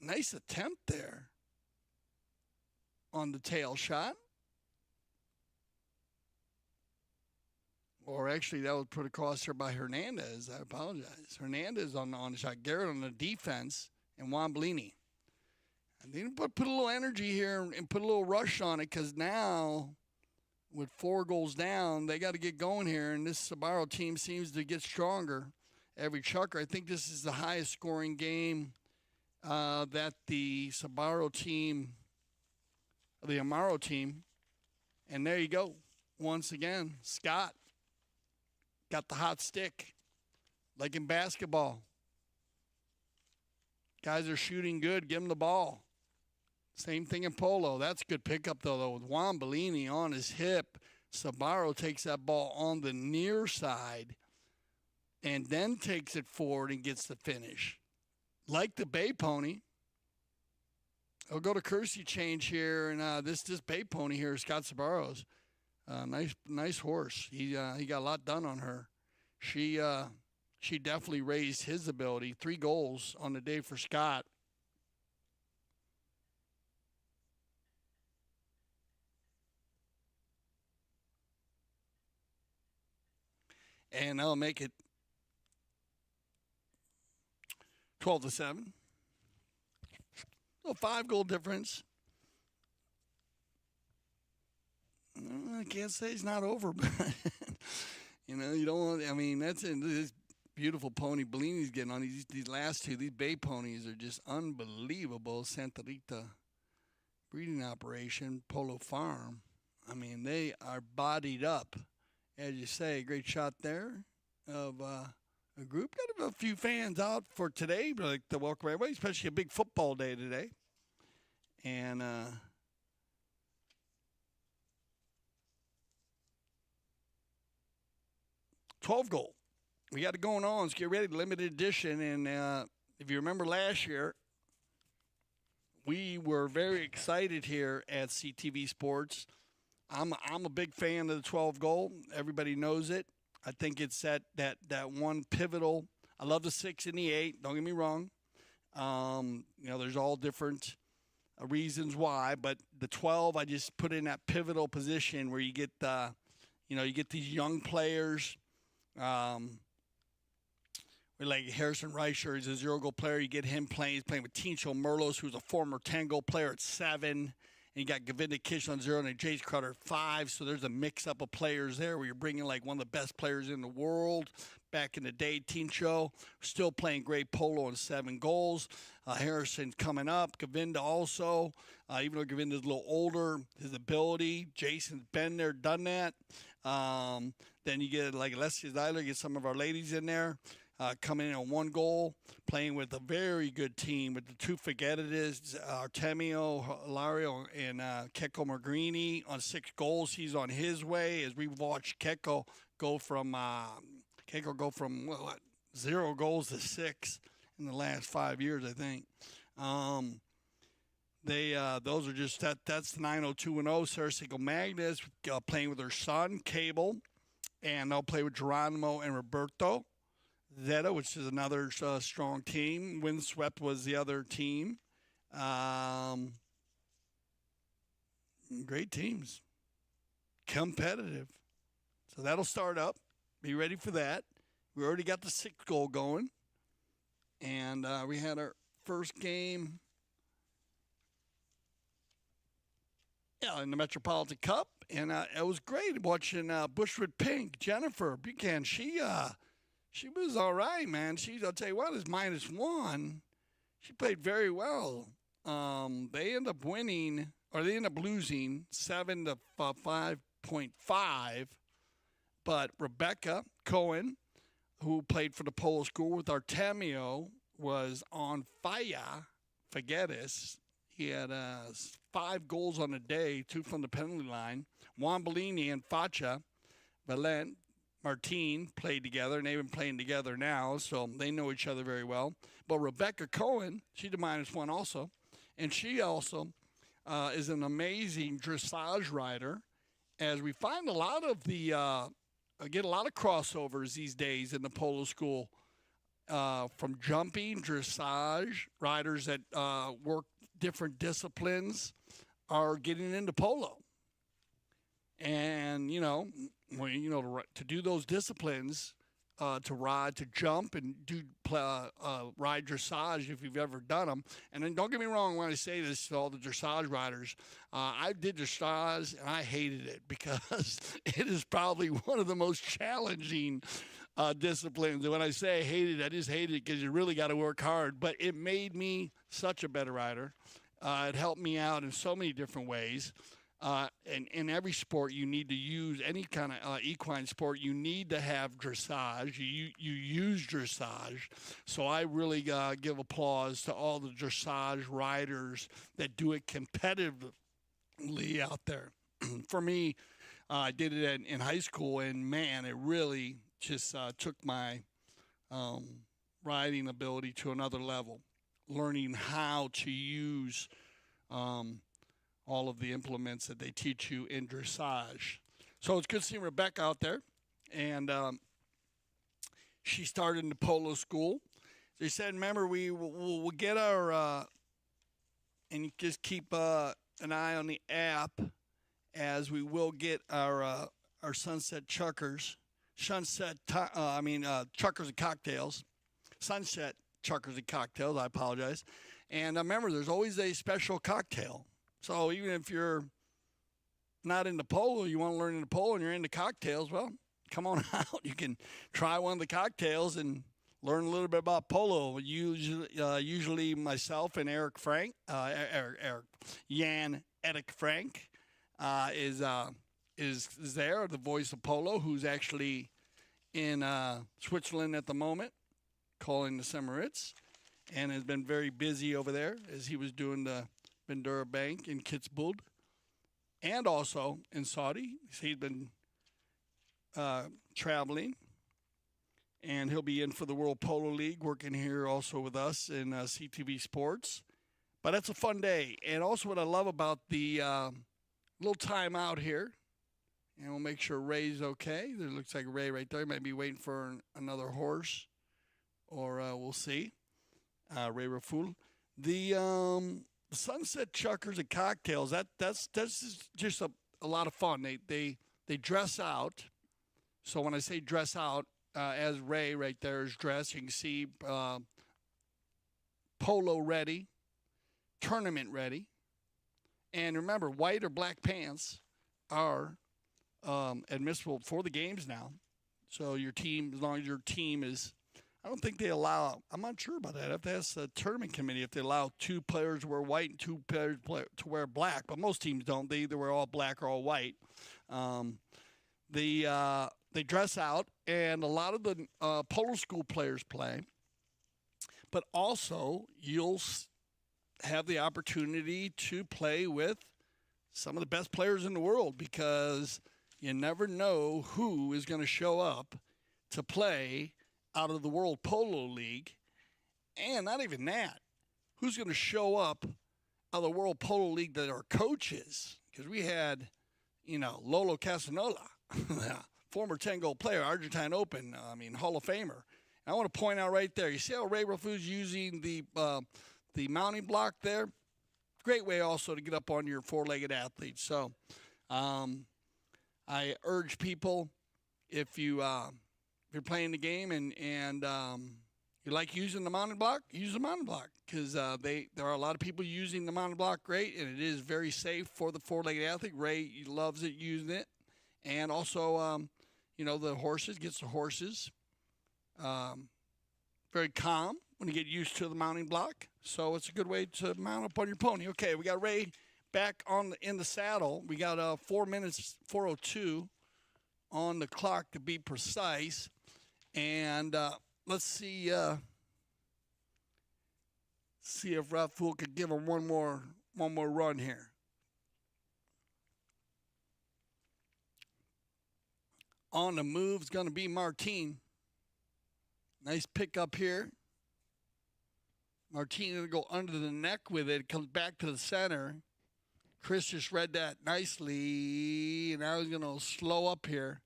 [SPEAKER 1] nice attempt there on the tail shot. Or actually, that was put across here by Hernandez. I apologize. Hernandez on the shot, Garrett on the defense, and Juan Bellini. And they put a little energy here and put a little rush on it, because now, with 4 goals down, they got to get going here, and this Sabaro team seems to get stronger every chucker. I think this is the highest scoring game that the Sabaro team, the Amaro team, and there you go. Once again, Scott got the hot stick, like in basketball. Guys are shooting good. Give them the ball. Same thing in polo. That's a good pickup, though, with Juan Bellini on his hip. Sabaro takes that ball on the near side and then takes it forward and gets the finish. Like the Bay Pony. I'll go to Kersey change here, and this Bay Pony here, Scott Sabaros. Nice horse. He got a lot done on her. She definitely raised his ability. 3 goals on the day for Scott. And I'll make it 12-7. So 5-goal difference. I can't say it's not over, but you don't want. I mean, that's this beautiful pony Bellini's getting on. These last 2, these Bay ponies are just unbelievable. Santa Rita breeding operation, Polo Farm. I mean, they are bodied up, as you say. Great shot there of a group. Got a few fans out for today, but like to welcome everybody, especially a big football day today. And 12 goal. We got it going on. Let's get ready. Limited edition. And if you remember last year, we were very excited here at CTV Sports. I'm a big fan of the 12 goal. Everybody knows it. I think it's that one pivotal. I love the 6 and the 8. Don't get me wrong. There's all different reasons why, but the 12 I just put in that pivotal position where you get you get these young players. Like Harrison Reicher is a 0-goal player. You get him playing. He's playing with Tincho Merlos, who's a former 10-goal player at 7. And you got Govinda Kish on 0 and Jace Crowder at 5. So there's a mix-up of players there where you're bringing like one of the best players in the world. Back in the day, Tincho still playing great polo and 7 goals. Harrison coming up. Govinda also, even though Govinda's a little older, his ability. Jason's been there, done that. Then you get like Leslie Zyler, get some of our ladies in there. Coming in on 1 goal, playing with a very good team with the 2 Figueres, Artemio Hilario and Keko Magrini on 6 goals. He's on his way as we watched Keko go from 0 goals to 6 in the last 5 years, I think. Those are just that's the 90210. Sarah Siegel Magnus playing with her son Cable, and they'll play with Geronimo and Roberto Zeta, which is another strong team. Windswept was the other team. Great teams. Competitive. So that'll start up. Be ready for that. We already got the 6th goal going. And we had our first game in the Metropolitan Cup. And it was great watching Bushwood Pink, Jennifer Buchanan. She was all right, man. I'll tell you what, is -1. She played very well. They end up winning, or they end up losing 7 to 5.5. But Rebecca Cohen, who played for the Polo School with Artemio, was on fire. Figueres. He had 5 goals on the day, 2 from the penalty line. Juan Bellini and Facha Valent Martin played together, and they've been playing together now, so they know each other very well. But Rebecca Cohen, she's a -1 also, and she also is an amazing dressage rider. As we find a lot of get a lot of crossovers these days in the polo school from jumping, dressage, riders that work different disciplines are getting into polo. And, to do those disciplines, to ride, to jump, and ride dressage if you've ever done them. And then don't get me wrong when I say this to all the dressage riders. I did dressage, and I hated it because it is probably one of the most challenging disciplines. And when I say I hated it, I just hated it because you really got to work hard. But it made me such a better rider. It helped me out in so many different ways. And in every sport, you need to use any kind of equine sport. You need to have dressage. You use dressage. So I really give applause to all the dressage riders that do it competitively out there. For me, I did it in high school, and man, it really just took my um, riding ability to another level, learning how to use um, all of the implements that they teach you in dressage. So it's good seeing Rebecca out there, and she started in the polo school. They said, remember, we'll get our, and you just keep an eye on the app, as we will get our sunset chuckers, chuckers and cocktails, sunset chuckers and cocktails. I apologize. And remember, there's always a special cocktail. So even if you're not into polo, you want to learn into polo, and you're into cocktails, well, come on out. You can try one of the cocktails and learn a little bit about polo. Usually myself and Eric Frank is there, the voice of polo, who's actually in Switzerland at the moment, calling the Emirates, and has been very busy over there as he was doing the Bandura Bank in Kitzbühel, and also in Saudi. He's been traveling, and he'll be in for the World Polo League, working here also with us in CTV Sports. But it's a fun day. And also what I love about the little time out here, and we'll make sure Ray's okay. There looks like Ray right there. He might be waiting for another horse, or we'll see. Ray Rafool. The sunset chuckers and cocktails, that's just a lot of fun. They dress out. So when I say dress out, as Ray right there is dressed, you can see polo ready, tournament ready. And remember, white or black pants are admissible for the games now. So your team, as long as your team is, I don't think they allow, I'm not sure about that. I have to ask the tournament committee if they allow 2 players to wear white and 2 players to wear black. But most teams don't. They either wear all black or all white. They dress out, and a lot of the polo school players play. But also, you'll have the opportunity to play with some of the best players in the world, because you never know who is going to show up to play out of the World Polo League. And not even that, who's going to show up out of the World Polo League that are coaches. Because we had, Lolo Casanola, former 10-goal player, Argentine Open, Hall of Famer. And I want to point out right there, you see how Ray Rafool's using the mounting block there? Great way also to get up on your 4-legged athletes. So I urge people, if you're playing the game and you like using the mounting block, use the mounting block, because there are a lot of people using the mounting block great, and it is very safe for the 4-legged athlete. Ray loves it, using it. And also, the horses, gets the horses very calm when you get used to the mounting block. So it's a good way to mount up on your pony. Okay, we got Ray back in the saddle. We got 4 minutes, 4:02 on the clock to be precise. And let's see if Rafool could give him one more run here. On the move is going to be Martine. Nice pickup here. Martine going to go under the neck with it. It comes back to the center. Chris just read that nicely. Now he's going to slow up here.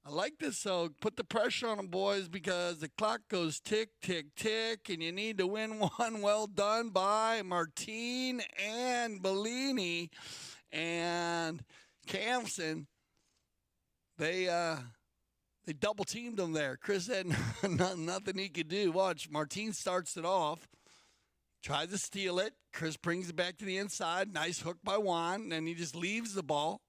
[SPEAKER 1] I like this, so put the pressure on them, boys, because the clock goes tick, tick, tick, and you need to win one. Well done by Martine and Bellini and Camson. They double teamed him there. Chris had nothing he could do. Watch, Martine starts it off, tries to steal it. Chris brings it back to the inside. Nice hook by Juan, and he just leaves the ball.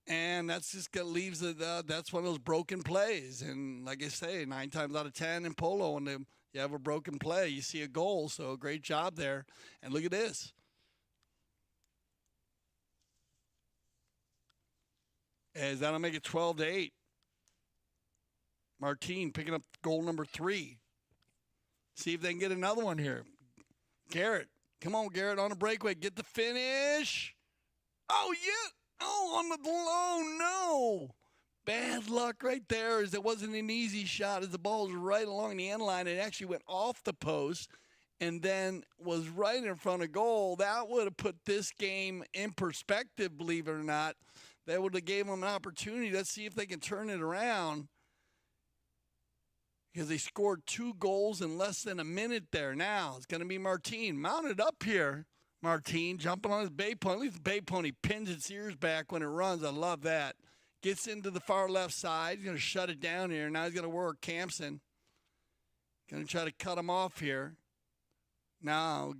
[SPEAKER 1] And that's just leaves that's one of those broken plays. And like I say, 9 times out of 10 in polo, when you have a broken play, you see a goal. So great job there. And look at this. As that'll make it 12-8. Martine picking up goal number 3. See if they can get another one here. Garrett. Come on, Garrett, on a breakaway. Get the finish. Oh, yeah. Oh, on the low. No. bad luck right there, as it wasn't an easy shot, as the ball was right along the end line. It actually went off the post and then was right in front of goal. That would have put this game in perspective, believe it or not. That would have gave them an opportunity. Let's see if they can turn it around, because they scored 2 goals in less than a minute there. Now it's going to be Martin mounted up here. Martin jumping on his bay pony. At least the bay pony pins its ears back when it runs. I love that. Gets into the far left side. He's going to shut it down here. Now he's going to work Campson. Going to try to cut him off here. Now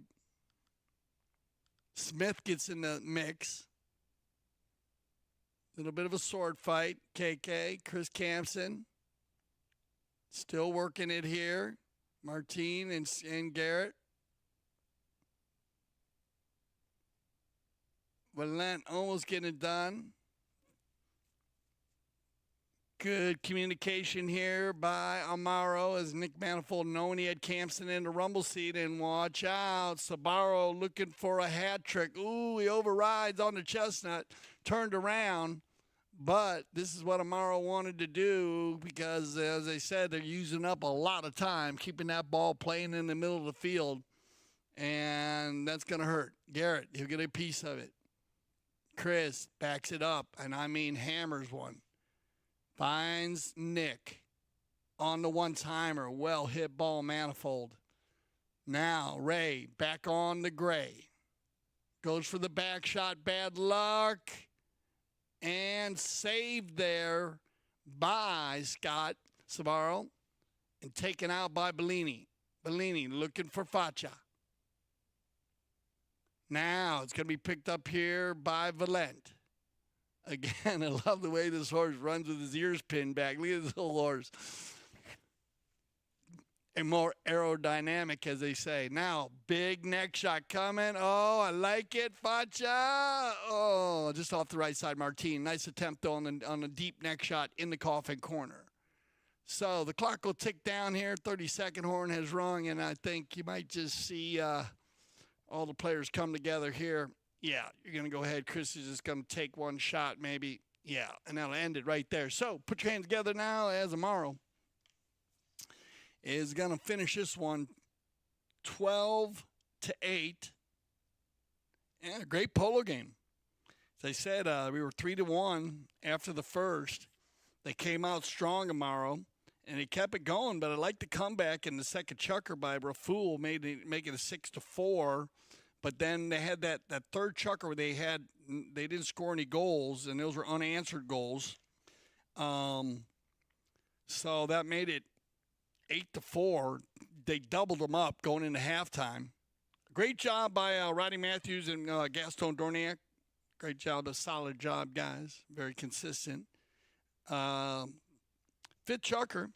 [SPEAKER 1] Smith gets in the mix. Little bit of a sword fight. KK, Chris Campson. Still working it here. Martin and Garrett. Valent almost getting it done. Good communication here by Amaro, as Nick Manifold knowing he had Campson in the rumble seat. And watch out, Sabaro looking for a hat trick. Ooh, he overrides on the chestnut, turned around. But this is what Amaro wanted to do, because, as I said, they're using up a lot of time, keeping that ball playing in the middle of the field. And that's going to hurt. Garrett, he'll get a piece of it. Chris backs it up, and I mean hammers one. Finds Nick on the one-timer. Well hit ball, Manifold. Now Ray back on the Gray. Goes for the back shot. Bad luck. And saved there by Scott Sabaro. And taken out by Bellini. Bellini looking for Faccia. Now it's going to be picked up here by Valent. Again, I love the way this horse runs with his ears pinned back. Look at this little horse. And more aerodynamic, as they say. Now, big neck shot coming. Oh, I like it, Faccia. Oh, just off the right side, Martin. Nice attempt, though, on a deep neck shot in the coffin corner. So the clock will tick down here. 30-second horn has rung, and I think you might just see all the players come together here. Yeah, you're going to go ahead. Chris is just going to take one shot maybe. Yeah, and that'll end it right there. So put your hands together now, as Amaro is going to finish this one 12-8. Yeah, great polo game. As I said, we were 3-1 after the first. They came out strong, Amaro, and they kept it going. But I like the comeback in the second chucker by Rafool, make it a 6-4. But then they had that third chucker where they didn't score any goals, and those were unanswered goals. So that made it 8-4. They doubled them up going into halftime. Great job by Roddy Matthews and Gaston Dorniak. Great job, a solid job, guys. Very consistent. Fifth chucker.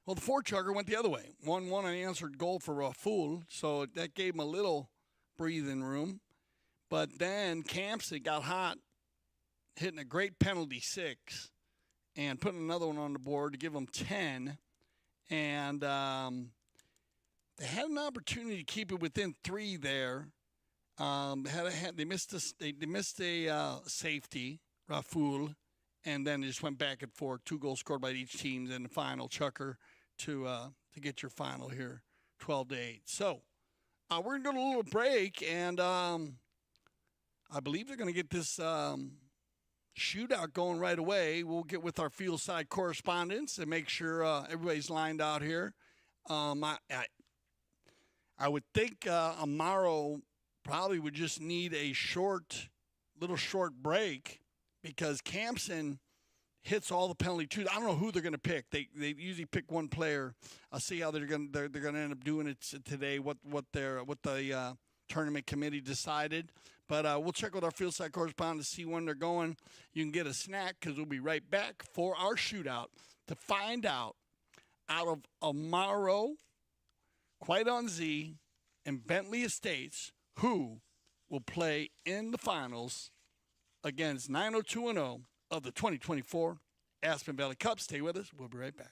[SPEAKER 1] Well, the fourth chucker went the other way. 1-1 unanswered goal for Rafool, so that gave him a little breathing room. But then Campson got hot, hitting a great penalty 6, and putting another one on the board to give them 10. And they had an opportunity to keep it within 3 there. They missed a safety, Rafool, and then they just went back and forth. 2 goals scored by each team, then the final chucker to get your final here, 12-8. So we're going to go to a little break, and I believe they're going to get this shootout going right away. We'll get with our field side correspondents and make sure everybody's lined out here. I would think Amaro probably would just need a little short break, because Campson hits all the penalty twos. I don't know who they're going to pick. They usually pick one player. I'll see how they're going to end up doing it today. What the tournament committee decided. But we'll check with our field side correspondent to see when they're going. You can get a snack, because we'll be right back for our shootout to find out of Amaro, Quite on Z, and Bentley Estates who will play in the finals against 90210 of the 2024 Aspen Valley Cup. Stay with us. We'll be right back.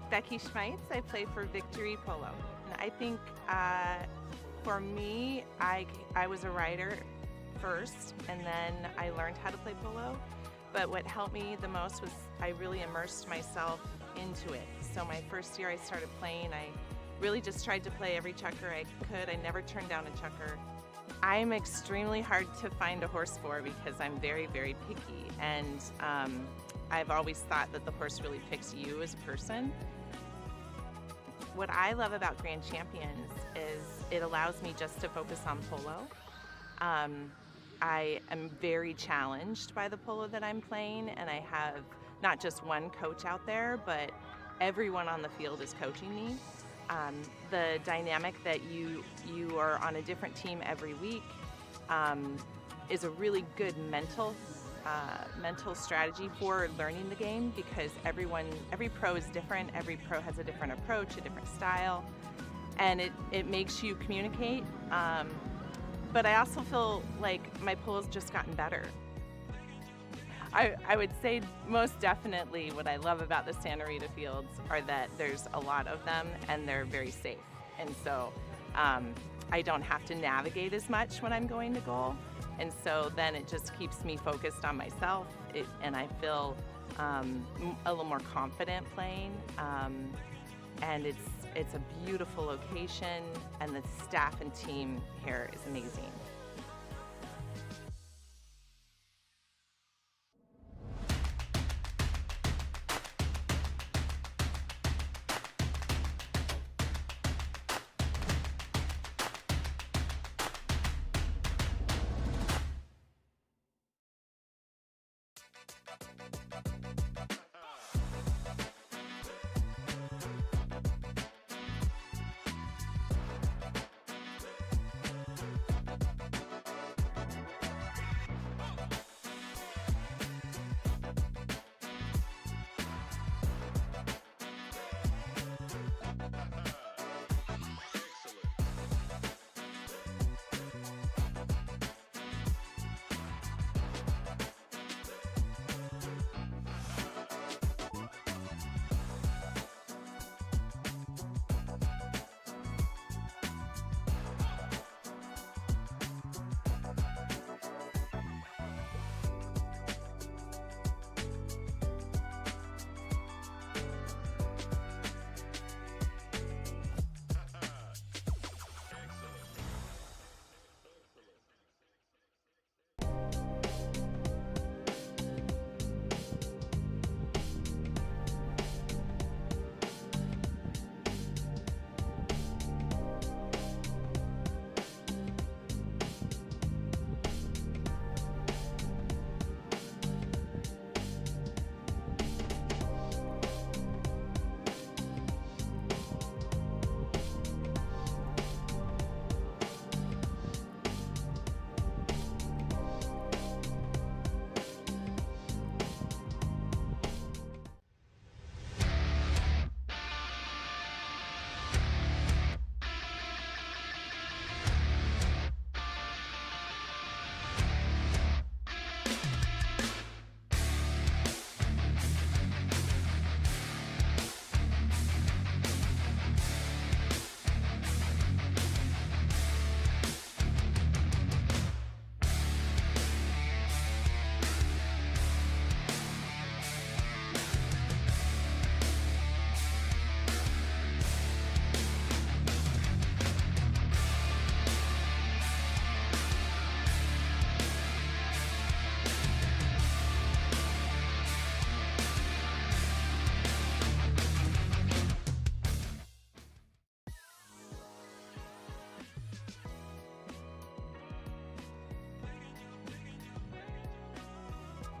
[SPEAKER 2] Becky Schmeitz. I play for Victory Polo. And I think for me, I was a rider first, and then I learned how to play polo. But what helped me the most was I really immersed myself into it. So my first year I started playing, I really just tried to play every checker I could. I never turned down a checker. I'm extremely hard to find a horse for because I'm very, very picky. And I've always thought that the horse really picks you as a person. What I love about Grand Champions is it allows me just to focus on polo. I am very challenged by the polo that I'm playing, and I have not just one coach out there, but everyone on the field is coaching me. The dynamic that you are on a different team every week is a really good mental strategy for learning the game, because every pro is different. Every pro has a different approach, a different style, and it makes you communicate. But I also feel like my polo's just gotten better. I would say most definitely what I love about the Santa Rita fields are that there's a lot of them and they're very safe. And so I don't have to navigate as much when I'm going to goal. And so then it just keeps me focused on myself, and I feel a little more confident playing. And it's a beautiful location, and the staff and team here is amazing.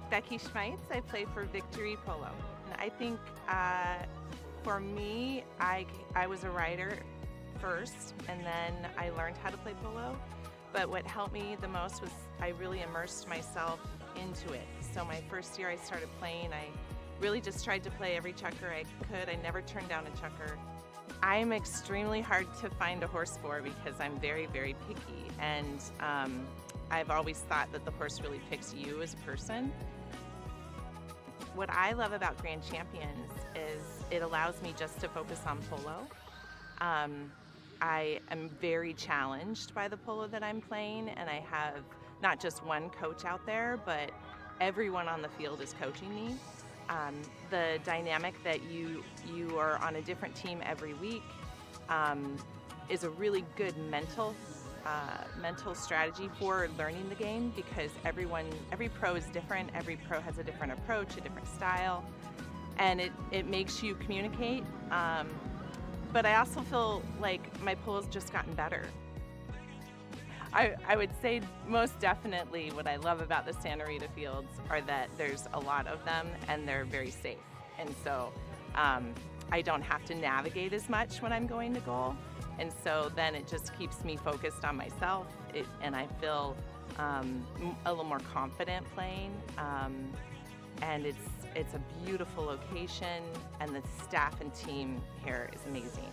[SPEAKER 2] Becky Schmeitz. I play for Victory Polo. And I think for me, I was a rider first, and then I learned how to play polo. But what helped me the most was I really immersed myself into it. So my first year I started playing, I really just tried to play every checker I could. I never turned down a checker. I'm extremely hard to find a horse for because I'm very, very picky. And I've always thought that the horse really picks you as a person. what I love about Grand Champions is it allows me just to focus on polo. I am very challenged by the polo that I'm playing, and I have not just one coach out there, but everyone on the field is coaching me. The dynamic that you are on a different team every week is a really good mental strategy for learning the game, because every pro is different. Every pro has a different approach, a different style, and it makes you communicate. But I also feel like my polo's just gotten better. I would say most definitely what I love about the Santa Rita fields are that there's a lot of them and they're very safe. And so I don't have to navigate as much when I'm going to goal. And so then it just keeps me focused on myself, and I feel a little more confident playing. And it's a beautiful location, and the staff and team here is amazing.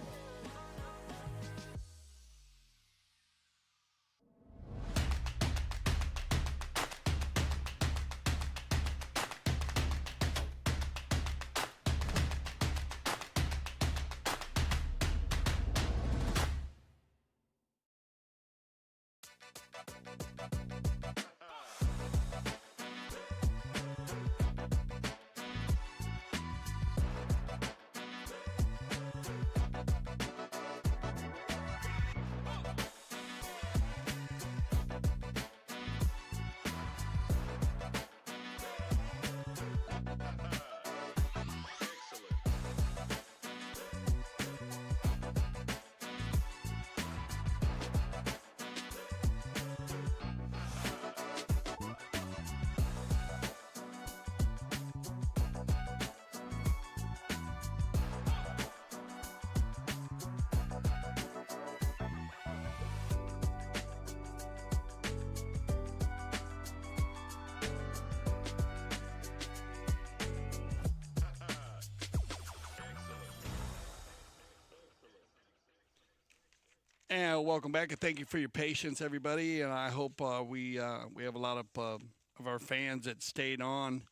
[SPEAKER 1] And welcome back, and thank you for your patience, everybody. And I hope we have a lot of our fans that stayed on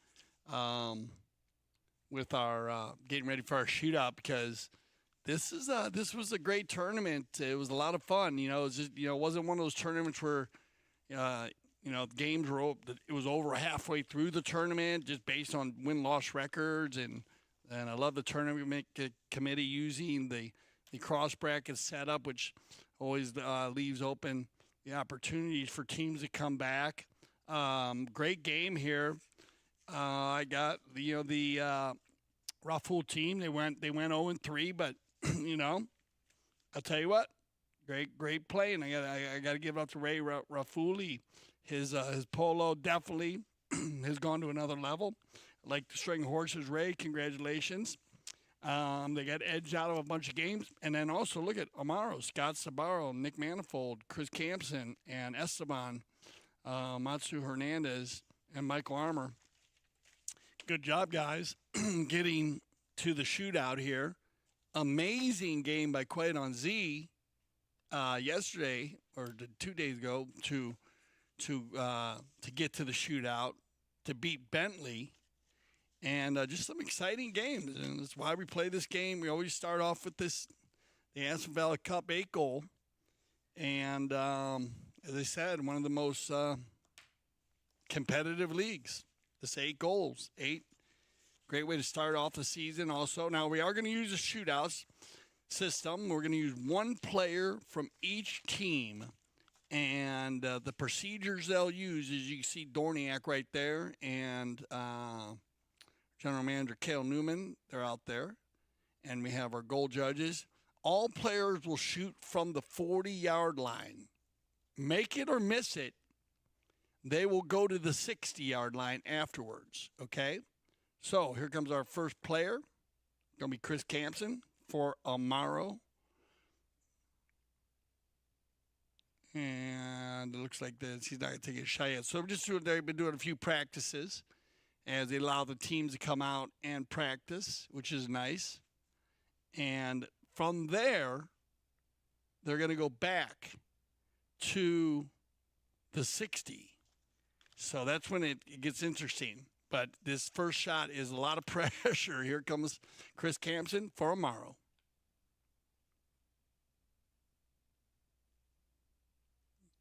[SPEAKER 1] with our getting ready for our shootout, because this was a great tournament. It was a lot of fun. It was just, it wasn't one of those tournaments where the games were it was over halfway through the tournament just based on win-loss records, and I love the tournament committee using the cross bracket setup, which always leaves open the opportunities for teams to come back. Great game here. I got the Rafool team. They went 0-3, but I'll tell you what, great play, and I got to give it up to Ray Rafool. His polo definitely has gone to another level. I like the string horses, Ray. Congratulations. They got edged out of a bunch of games. And then also look at Amaro, Scott Sabaro, Nick Manifold, Chris Campson, and Esteban, Matsu Hernandez, and Michael Armour. Good job, guys, getting to the shootout here. Amazing game by Quaid on Z yesterday, or 2 days ago, to get to the shootout, to beat Bentley. And just some exciting games, and that's why we play this game. We always start off with the Aspen Valley Cup 8-goal. And as I said, one of the most competitive leagues. This 8 goals. 8, great way to start off the season also. Now, we are going to use a shootouts system. We're going to use one player from each team. And the procedures they'll use is, you can see Dorniak right there, and General Manager Cale Newman, they're out there. And we have our goal judges. All players will shoot from the 40-yard line. Make it or miss it, they will go to the 60-yard line afterwards, okay? So here comes our first player. Going to be Chris Campson for Amaro. And it looks like this. He's not going to take a shot yet. So they've been doing a few practices as they allow the teams to come out and practice, which is nice. And from there, they're going to go back to the 60. So that's when it gets interesting. But this first shot is a lot of pressure. Here comes Chris Campson for Amaro.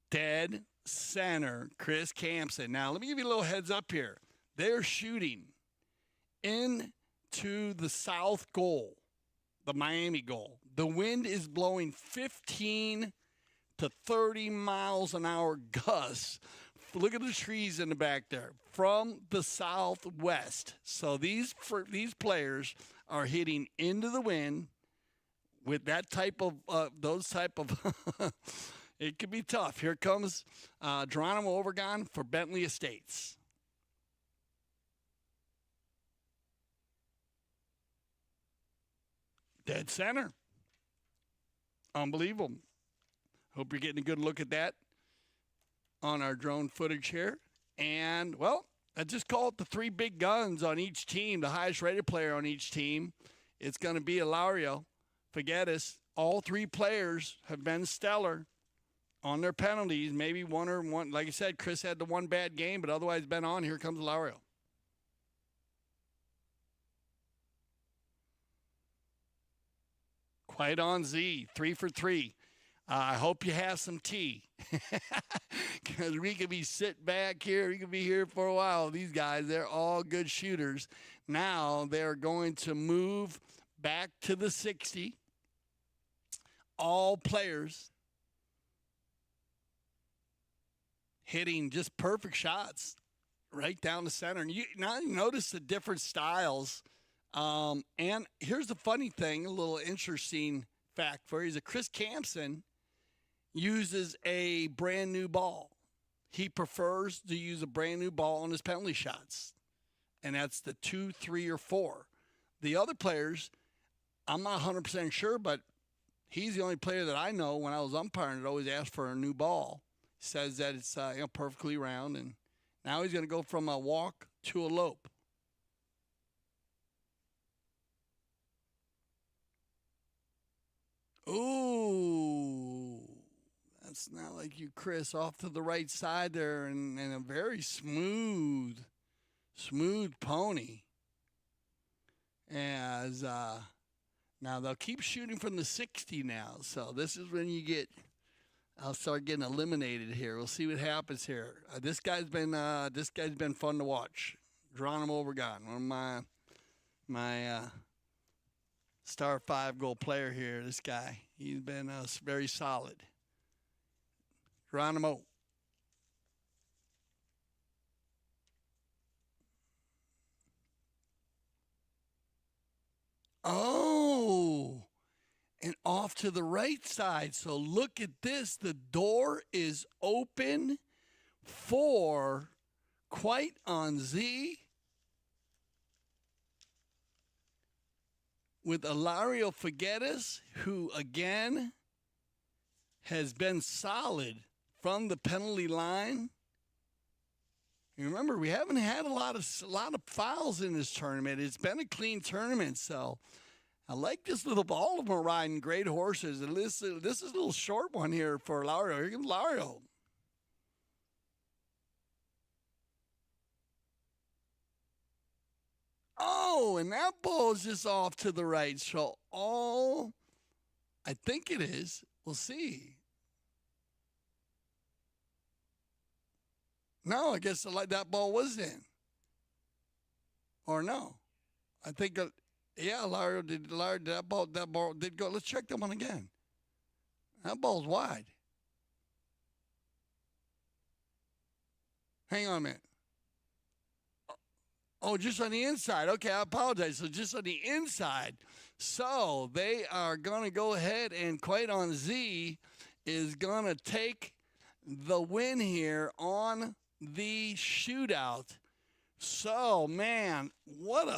[SPEAKER 1] Dead center, Chris Campson. Now, let me give you a little heads up here. They're shooting into the south goal, the Miami goal. The wind is blowing 15 to 30 miles an hour gusts. Look at the trees in the back there from the southwest. So these players are hitting into the wind with that type of those type of. It could be tough. Here comes Geronimo Overgon for Bentley Estates. Dead center. Unbelievable. Hope you're getting a good look at that on our drone footage here. And, well, I just call it the three big guns on each team, the highest rated player on each team. It's going to be Ilario, Figueres. All three players have been stellar on their penalties. Maybe one. Like I said, Chris had the one bad game, but otherwise been on. Here comes Ilario. Quiet on Z, 3 for 3. I hope you have some tea because we could be sitting back here. We could be here for a while. These guys, they're all good shooters. Now they're going to move back to the 60. All players hitting just perfect shots right down the center. And you now notice the different styles. And here's the funny thing, a little interesting fact for you, is that Chris Campson uses a brand new ball. He prefers to use a brand new ball on his penalty shots. And that's the 2, 3, or 4. The other players, I'm not 100% sure, but he's the only player that I know when I was umpiring that always asked for a new ball. Says that it's perfectly round. And now he's going to go from a walk to a lope. Ooh, that's not like you, Chris. Off to the right side there, and a very smooth pony. As now they'll keep shooting from the 60 now. So this is when you get. I'll start getting eliminated here. We'll see what happens here. This guy's been fun to watch. Geronimo Overgon, one of my star 5 goal player here, this guy. He's been very solid. Geronimo. Oh, and off to the right side. So look at this. The door is open for Quite on Z with Ilario Figueres, who again has been solid from the penalty line. You remember, we haven't had a lot of fouls in this tournament. It's been a clean tournament, so I like this little. All of them are riding great horses, and this is a little short one here for Ilario. Here comes Ilario. Oh, and that ball is just off to the right. So I think it is. We'll see. No, I guess that ball was in. Or no. I think, Ilario did that ball did go. Let's check that one again. That ball's wide. Hang on a minute. Oh, just on the inside. Okay, I apologize. So just on the inside. So they are going to go ahead and Quite on Z is going to take the win here on the shootout. So, man, what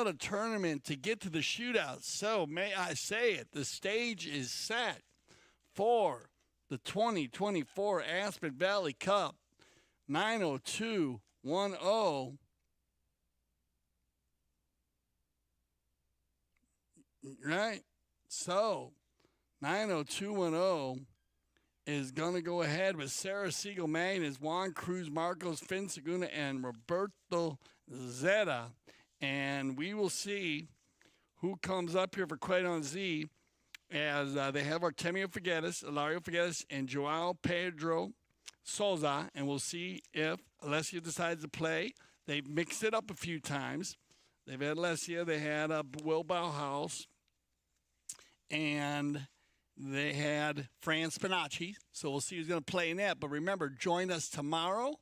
[SPEAKER 1] a tournament to get to the shootout. So, may I say it, the stage is set for the 2024 Aspen Valley Cup 90210. Right? So, 90210 is going to go ahead with Sarah Siegel Magnus, Juan Cruz, Marcos, Finn Seguna, and Roberto Zeta. And we will see who comes up here for Credit on Z as they have Artemio Figueres, Ilario Figueres, and Joao Pedro Souza. And we'll see if Alessia decides to play. They've mixed it up a few times. They've had Alessia, they had Will Bauhaus, and they had Fran Spinacci. So we'll see who's going to play in that. But remember, join us tomorrow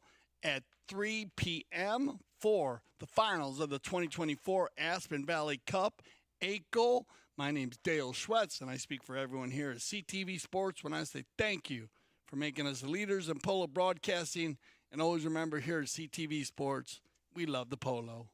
[SPEAKER 1] at 3 p.m. for the finals of the 2024 Aspen Valley Cup 8-goal. My name's Dale Schwetz, and I speak for everyone here at CTV Sports when I say thank you for making us the leaders in polo broadcasting. And always remember, here at CTV Sports, we love the polo.